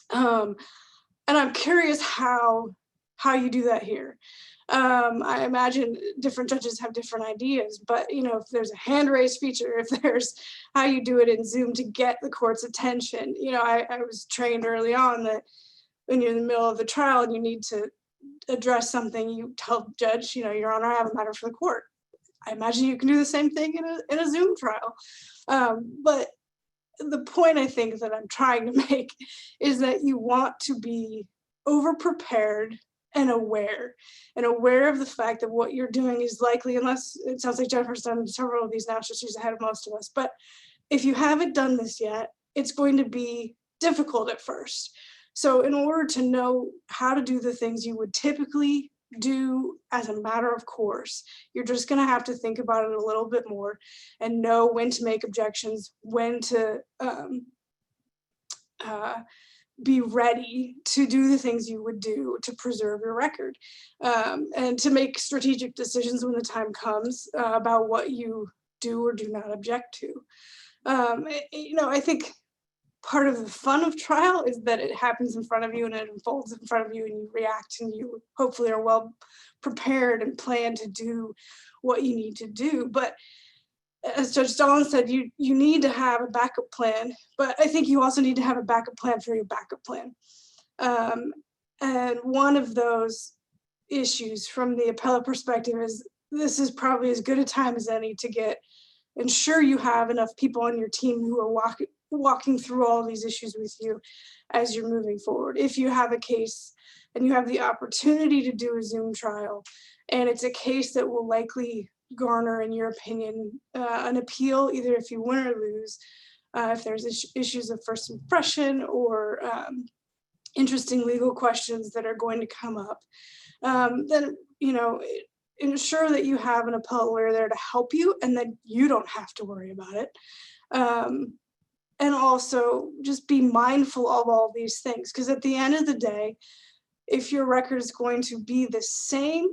And I'm curious how you do that here. I imagine different judges have different ideas, but you know, if there's a hand raise feature, if there's how you do it in Zoom to get the court's attention. You know, I was trained early on that when you're in the middle of the trial and you need to address something, you tell the judge, you know, Your Honor, I have a matter for the court. I imagine you can do the same thing in a Zoom trial. But the point I think that I'm trying to make is that you want to be over prepared and aware of the fact that what you're doing is likely, unless it sounds like Jennifer's done several of these now, so she's ahead of most of us, but if you haven't done this yet, it's going to be difficult at first. So in order to know how to do the things you would typically do as a matter of course, you're just going to have to think about it a little bit more and know when to make objections, when to be ready to do the things you would do to preserve your record, and to make strategic decisions when the time comes about what you do or do not object to. You know, I think part of the fun of trial is that it happens in front of you and it unfolds in front of you and you react and you hopefully are well prepared and plan to do what you need to do. But as Judge Dahlin said, you need to have a backup plan, but I think you also need to have a backup plan for your backup plan. And one of those issues from the appellate perspective is this is probably as good a time as any to ensure you have enough people on your team who are walking through all these issues with you as you're moving forward. If you have a case and you have the opportunity to do a Zoom trial, and it's a case that will likely garner, in your opinion, an appeal, either if you win or lose, if there's issues of first impression or interesting legal questions that are going to come up, then, you know, ensure that you have an appellate lawyer there to help you and that you don't have to worry about it. And also just be mindful of all these things, because at the end of the day, if your record is going to be the same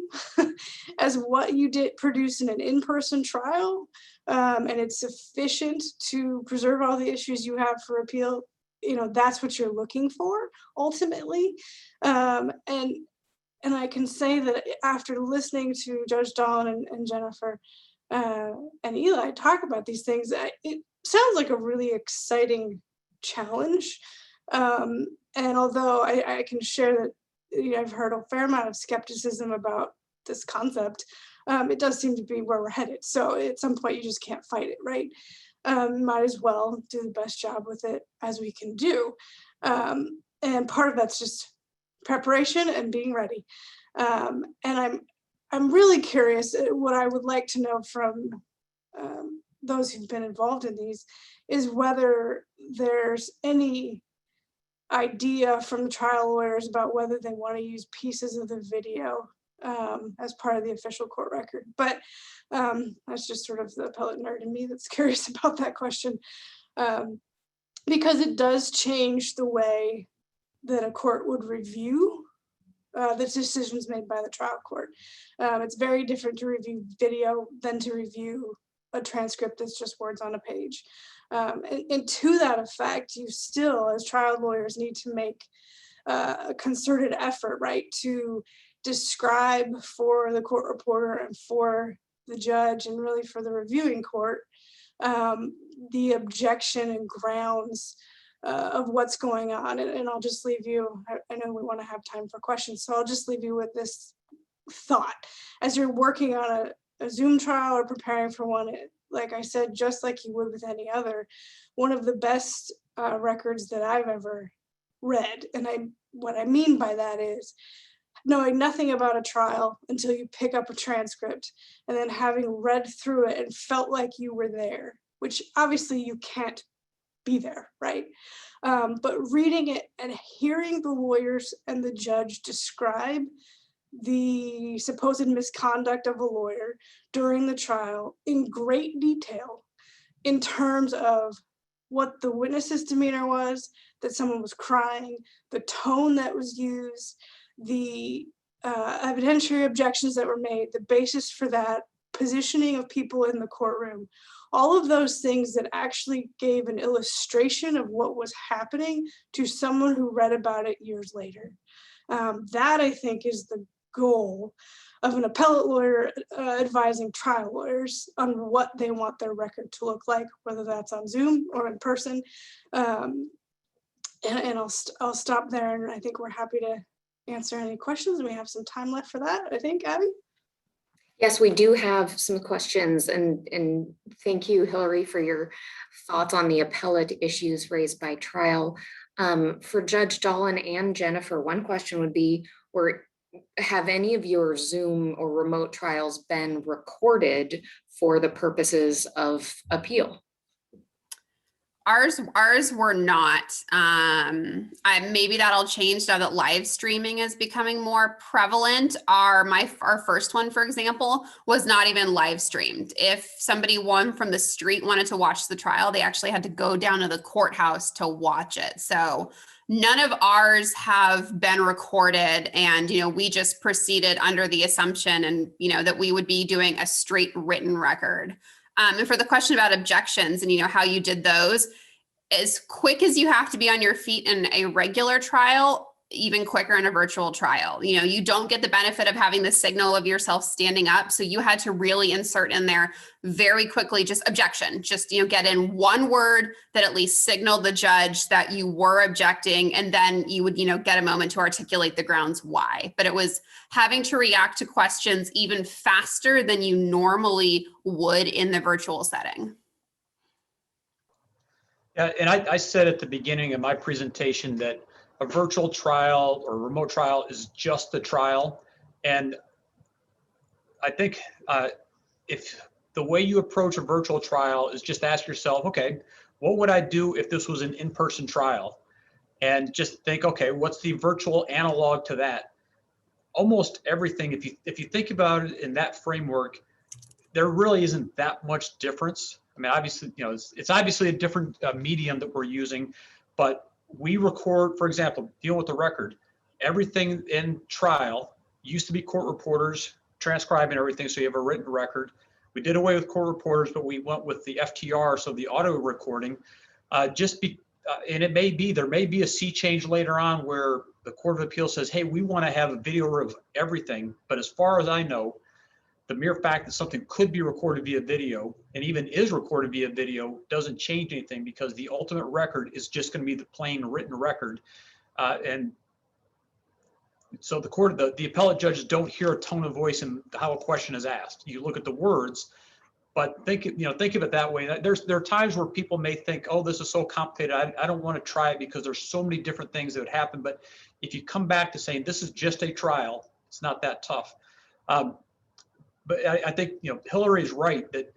as what you did produce in an in-person trial, and it's sufficient to preserve all the issues you have for appeal, that's what you're looking for ultimately. And I can say that after listening to Judge Dahlin and Jennifer and Eli talk about these things, it sounds like a really exciting challenge. And although I can share that I've heard a fair amount of skepticism about this concept, it does seem to be where we're headed. So at some point you just can't fight it, right? Might as well do the best job with it as we can do. And part of that's just preparation and being ready. And I'm really curious. What I would like to know from those who've been involved in these is whether there's any idea from the trial lawyers about whether they want to use pieces of the video as part of the official court record. But that's just sort of the appellate nerd in me that's curious about that question, because it does change the way that a court would review the decisions made by the trial court. It's very different to review video than to review a transcript that's just words on a page. And to that effect, you still, as trial lawyers, need to make a concerted effort, right, to describe for the court reporter and for the judge and really for the reviewing court the objection and grounds of what's going on. And I'll just leave you, I know we want to have time for questions, so I'll just leave you with this thought. As you're working on a Zoom trial or preparing for one, like I said, just like you would with any other, one of the best records that I've ever read, and what I mean by that is knowing nothing about a trial until you pick up a transcript, and then having read through it and felt like you were there, which obviously you can't be there, right? But reading it and hearing the lawyers and the judge describe the supposed misconduct of a lawyer during the trial in great detail in terms of what the witness's demeanor was, that someone was crying, the tone that was used, the evidentiary objections that were made, the basis for that, positioning of people in the courtroom, all of those things that actually gave an illustration of what was happening to someone who read about it years later. That, I think, is the goal of an appellate lawyer advising trial lawyers on what they want their record to look like, whether that's on Zoom or in person. And I'll stop there, and I think we're happy to answer any questions, and we have some time left for that, I think, Abby? Yes, we do have some questions, and thank you, Hillary, for your thoughts on the appellate issues raised by trial. For Judge Dahlin and Jennifer, one question would be, have any of your Zoom or remote trials been recorded for the purposes of appeal? Ours were not. Maybe that'll change now that live streaming is becoming more prevalent. Our first one, for example, was not even live streamed. If somebody from the street wanted to watch the trial, they actually had to go down to the courthouse to watch it. So none of ours have been recorded, and we just proceeded under the assumption and that we would be doing a straight written record. And for the question about objections and how you did those, as quick as you have to be on your feet in a regular trial, even quicker in a virtual trial. You don't get the benefit of having the signal of yourself standing up. So you had to really insert in there very quickly, just objection, just, get in one word that at least signaled the judge that you were objecting. And then you would, get a moment to articulate the grounds why. But it was having to react to questions even faster than you normally would in the virtual setting. Yeah, and I said at the beginning of my presentation that a virtual trial or remote trial is just the trial. And I think if the way you approach a virtual trial is just ask yourself, okay, what would I do if this was an in-person trial? And just think, okay, what's the virtual analog to that? Almost everything, if you think about it in that framework, there really isn't that much difference. I mean, obviously, it's obviously a different medium that we're using, but we record, for example, dealing with the record, everything in trial used to be court reporters transcribing everything, so you have a written record. We did away with court reporters, but we went with the FTR, so the auto recording, just and it may be, there may be a sea change later on where the Court of Appeal says, hey, we want to have a video of everything. But as far as I know, the mere fact that something could be recorded via video and even is recorded via video doesn't change anything, because the ultimate record is just going to be the plain written record. And so the appellate judges don't hear a tone of voice in how a question is asked. You look at the words, but think of it that way. There are times where people may think, oh, this is so complicated, I don't want to try it because there's so many different things that would happen. But if you come back to saying this is just a trial, it's not that tough. But I think, Hillary is right that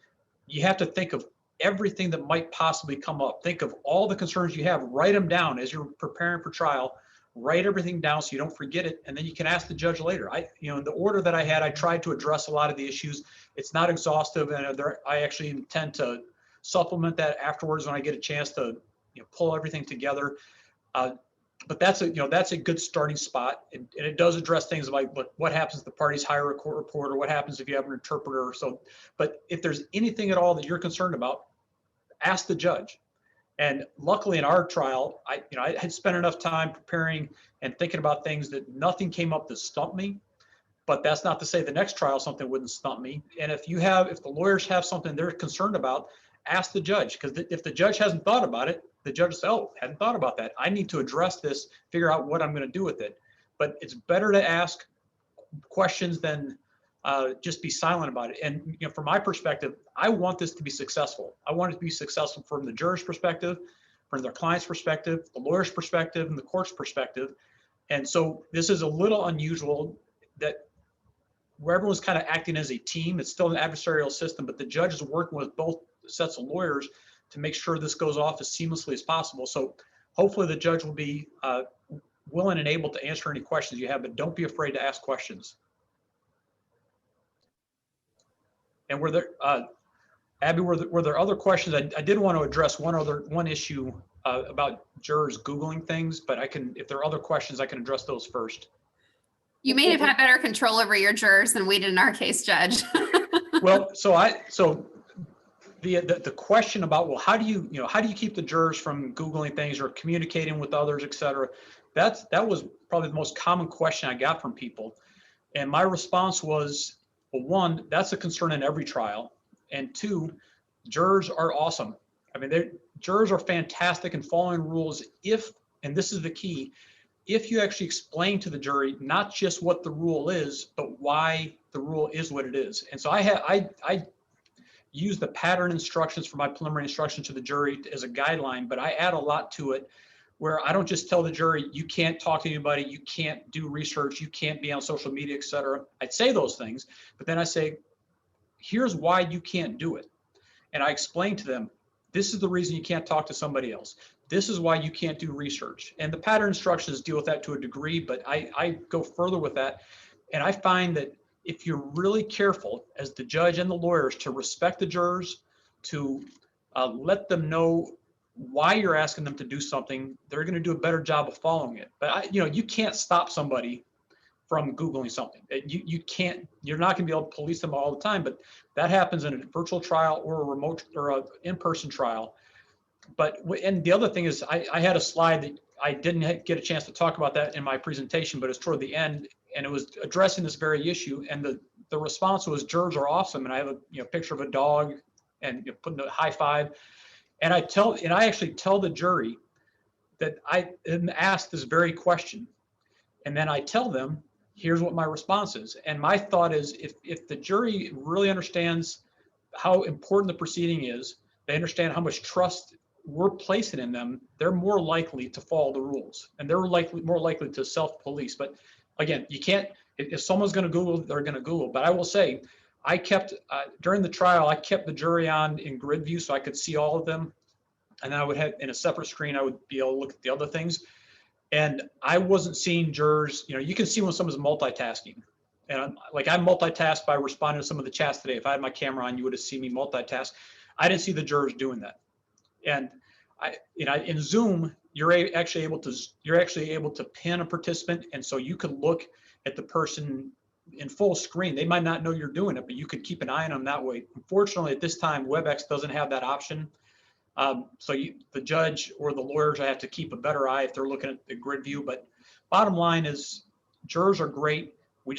you have to think of everything that might possibly come up. Think of all the concerns you have, write them down as you're preparing for trial, write everything down so you don't forget it, and then you can ask the judge later. In the order that I had, I tried to address a lot of the issues. It's not exhaustive, and I actually intend to supplement that afterwards when I get a chance to pull everything together. But that's a good starting spot, and it does address things like what happens if the parties hire a court reporter, what happens if you have an interpreter. So, but if there's anything at all that you're concerned about, ask the judge. And luckily in our trial, I had spent enough time preparing and thinking about things that nothing came up that stumped me. But that's not to say the next trial something wouldn't stump me. And if the lawyers have something they're concerned about, ask the judge, because if the judge hasn't thought about it, the judge says, oh, hadn't thought about that. I need to address this, figure out what I'm going to do with it. But it's better to ask questions than just be silent about it. And from my perspective, I want this to be successful. I want it to be successful from the juror's perspective, from their client's perspective, the lawyer's perspective, and the court's perspective. And so this is a little unusual that where everyone's kind of acting as a team. It's still an adversarial system, but the judge is working with both sets of lawyers to make sure this goes off as seamlessly as possible. So hopefully the judge will be willing and able to answer any questions you have, but don't be afraid to ask questions. And were there, Abby, were there other questions? I did want to address one issue about jurors Googling things, but if there are other questions, I can address those first. You may have had better control over your jurors than we did in our case, Judge. Well, so the question about, well, how do you keep the jurors from Googling things or communicating with others, et cetera? That was probably the most common question I got from people. And my response was, well, one, that's a concern in every trial. And two, jurors are awesome. I mean, jurors are fantastic in following rules and this is the key, if you actually explain to the jury, not just what the rule is, but why the rule is what it is. And so I use the pattern instructions for my preliminary instruction to the jury as a guideline, but I add a lot to it where I don't just tell the jury, you can't talk to anybody, you can't do research, you can't be on social media, et cetera. I'd say those things, but then I say, here's why you can't do it. And I explain to them, this is the reason you can't talk to somebody else. This is why you can't do research. And the pattern instructions deal with that to a degree, but I go further with that. And I find that if you're really careful as the judge and the lawyers to respect the jurors, to let them know why you're asking them to do something, they're going to do a better job of following it. But you can't stop somebody from Googling something. You're not going to be able to police them all the time, but that happens in a virtual trial or a remote or an in-person trial. And the other thing is I had a slide that I didn't get a chance to talk about that in my presentation, but it's toward the end, and it was addressing this very issue. And the response was, jurors are awesome. And I have a picture of a dog and putting a high five. And I actually tell the jury that I asked this very question. And then I tell them, here's what my response is. And my thought is, if the jury really understands how important the proceeding is, they understand how much trust we're placing in them, they're more likely to follow the rules, and they're more likely to self-police. But again, you can't, if someone's going to Google, they're going to Google. But I will say, I kept, during the trial, I kept the jury on in grid view so I could see all of them. And I would have, in a separate screen, I would be able to look at the other things. And I wasn't seeing jurors, you can see when someone's multitasking. And I multitasked by responding to some of the chats today. If I had my camera on, you would have seen me multitask. I didn't see the jurors doing that. And in Zoom, you're actually able to pin a participant, and so you could look at the person in full screen. They might not know you're doing it, but you could keep an eye on them that way. Unfortunately, at this time, WebEx doesn't have that option. So the judge or the lawyers have to keep a better eye if they're looking at the grid view. But bottom line is, jurors are great. We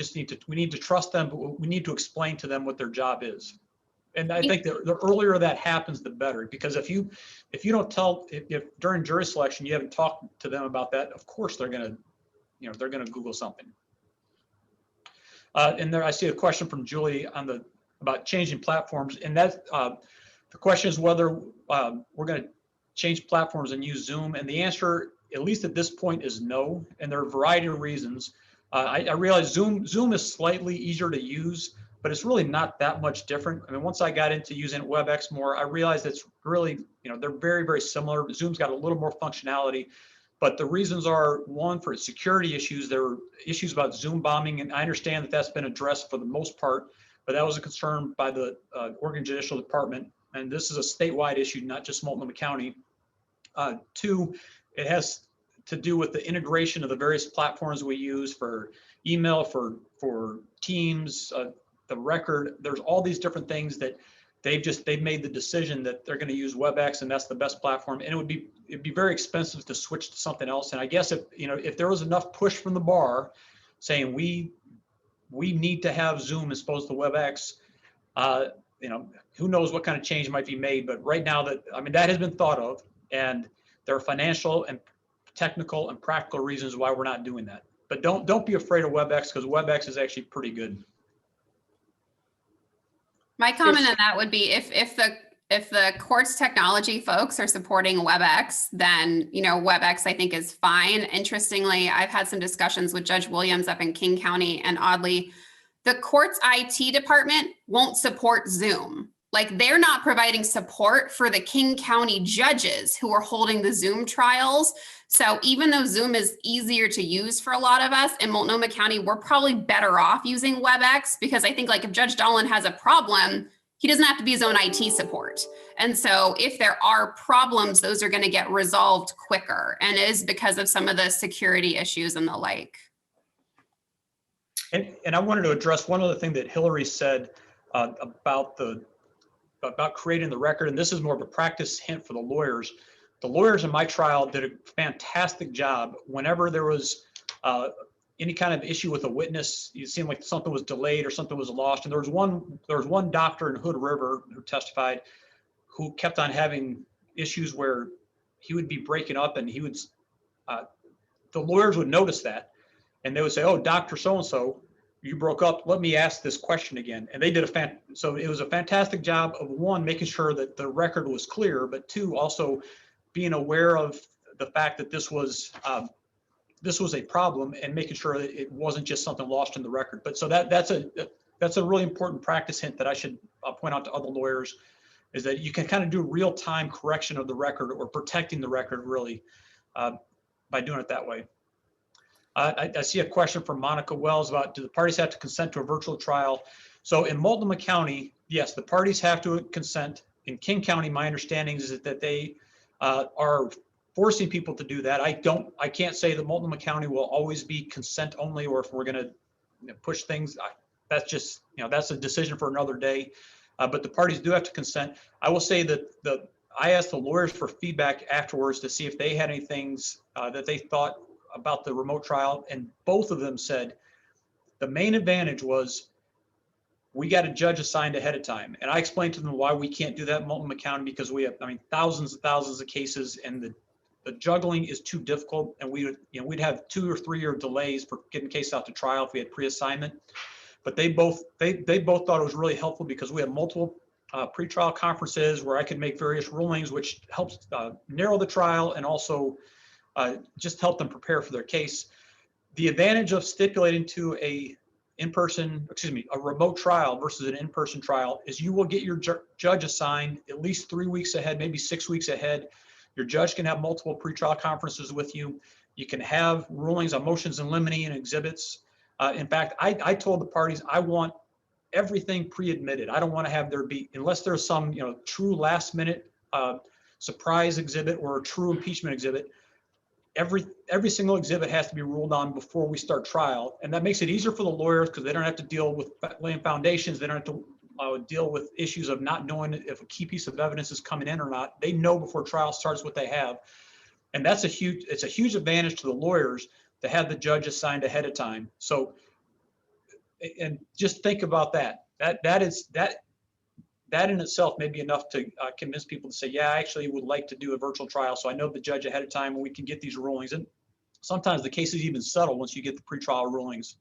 need to trust them, but we need to explain to them what their job is. And I think the earlier that happens, the better, because if you don't tell, if during jury selection you haven't talked to them about that, of course they're gonna Google something. And there I see a question from Julie about changing platforms, and that the question is whether we're going to change platforms and use Zoom, and the answer, at least at this point, is no. And there are a variety of reasons. I realize Zoom is slightly easier to use, but it's really not that much different. I mean, once I got into using WebEx more, I realized it's really, they're very, very similar. Zoom's got a little more functionality, but the reasons are, one, for security issues. There were issues about Zoom bombing, and I understand that that's been addressed for the most part, but that was a concern by the Oregon Judicial Department, and this is a statewide issue, not just Multnomah County. Two, it has to do with the integration of the various platforms we use for email, for Teams, the record. There's all these different things that they've made the decision that they're going to use WebEx, and that's the best platform. And it'd be very expensive to switch to something else. And I guess if there was enough push from the bar saying we need to have Zoom as opposed to WebEx, who knows what kind of change might be made. But right now that has been thought of, and there are financial and technical and practical reasons why we're not doing that. But don't be afraid of WebEx, because WebEx is actually pretty good. My comment on that would be if the court's technology folks are supporting WebEx, then WebEx I think is fine. Interestingly, I've had some discussions with Judge Williams up in King County, and oddly, the court's IT department won't support Zoom. Like, they're not providing support for the King County judges who are holding the Zoom trials. So even though Zoom is easier to use for a lot of us in Multnomah County, we're probably better off using WebEx, because I think, like, if Judge Dahlin has a problem, he doesn't have to be his own IT support. And so if there are problems, those are going to get resolved quicker, and it is because of some of the security issues and the like. And I wanted to address one other thing that Hillary said about creating the record, and this is more of a practice hint for the lawyers. The lawyers in my trial did a fantastic job. Whenever there was any kind of issue with a witness, it seemed like something was delayed or something was lost. And there was one doctor in Hood River who testified, who kept on having issues where he would be breaking up, and the lawyers would notice that, and they would say, "Oh, Dr. So-and-so, you broke up. Let me ask this question again." And they did so it was a fantastic job of, one, making sure that the record was clear, but two, also being aware of the fact that this was a problem, and making sure that it wasn't just something lost in the record. But so that's a really important practice hint that I should point out to other lawyers, is that you can kind of do real-time correction of the record, or protecting the record, really, by doing it that way. I see a question from Monica Wells about, do the parties have to consent to a virtual trial? So in Multnomah County, yes, the parties have to consent. In King County, my understanding is that they are forcing people to do that. I can't say that Multnomah County will always be consent only, or if we're going to push things. That's just, that's a decision for another day. But the parties do have to consent. I will say that I asked the lawyers for feedback afterwards to see if they had any things that they thought about the remote trial, and both of them said the main advantage was we got a judge assigned ahead of time. And I explained to them why we can't do that in Multnomah County, because we have, thousands and thousands of cases, and the juggling is too difficult, and we'd have 2 or 3 year delays for getting cases out to trial if we had pre-assignment. But they both thought it was really helpful, because we have multiple pretrial conferences where I could make various rulings, which helps narrow the trial, and also just help them prepare for their case. The advantage of stipulating to a remote trial versus an in-person trial is you will get your judge assigned at least 3 weeks ahead, maybe 6 weeks ahead. Your judge can have multiple pretrial conferences with you. You can have rulings on motions in limine and exhibits. In fact, I told the parties I want everything pre-admitted. I don't want to have there be, unless there's some true last-minute surprise exhibit or a true impeachment exhibit. Every single exhibit has to be ruled on before we start trial, and that makes it easier for the lawyers, because they don't have to deal with laying foundations. They don't have to deal with issues of not knowing if a key piece of evidence is coming in or not. They know before trial starts what they have. And it's a huge advantage to the lawyers to have the judge assigned ahead of time. So, and just think about that. That in itself may be enough to convince people to say, yeah, I actually would like to do a virtual trial. So I know the judge ahead of time and we can get these rulings. And sometimes the cases even settle once you get the pretrial rulings.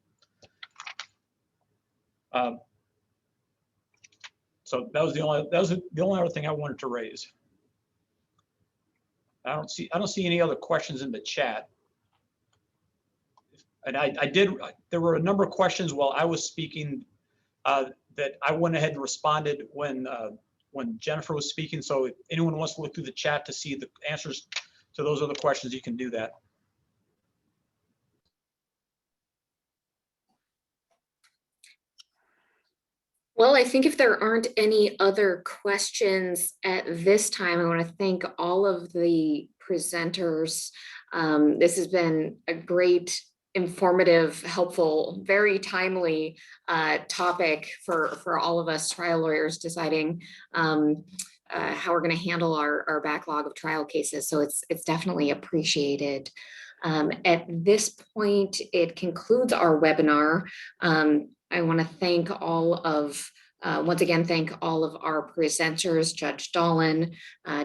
So that was the only other thing I wanted to raise. I don't see any other questions in the chat. And there were a number of questions while I was speaking that I went ahead and responded when Jennifer was speaking. So if anyone wants to look through the chat to see the answers to those other questions, you can do that. Well, I think if there aren't any other questions at this time, I want to thank all of the presenters. This has been a great, informative, helpful, very timely topic for all of us trial lawyers deciding how we're going to handle our backlog of trial cases. So it's definitely appreciated. At this point, it concludes our webinar. I want to thank once again, thank all of our presenters, Judge Dahlin,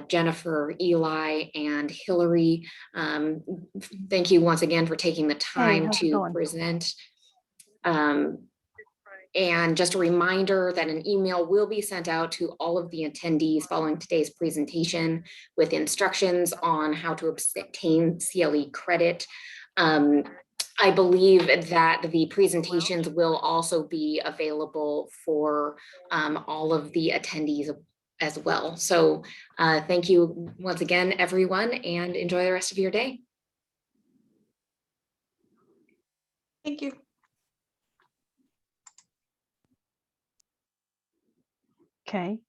Jennifer, Eli, and Hillary. Thank you once again for taking the time to present. And just a reminder that an email will be sent out to all of the attendees following today's presentation with instructions on how to obtain CLE credit. I believe that the presentations will also be available for all of the attendees as well. So thank you once again, everyone, and enjoy the rest of your day. Thank you. Okay.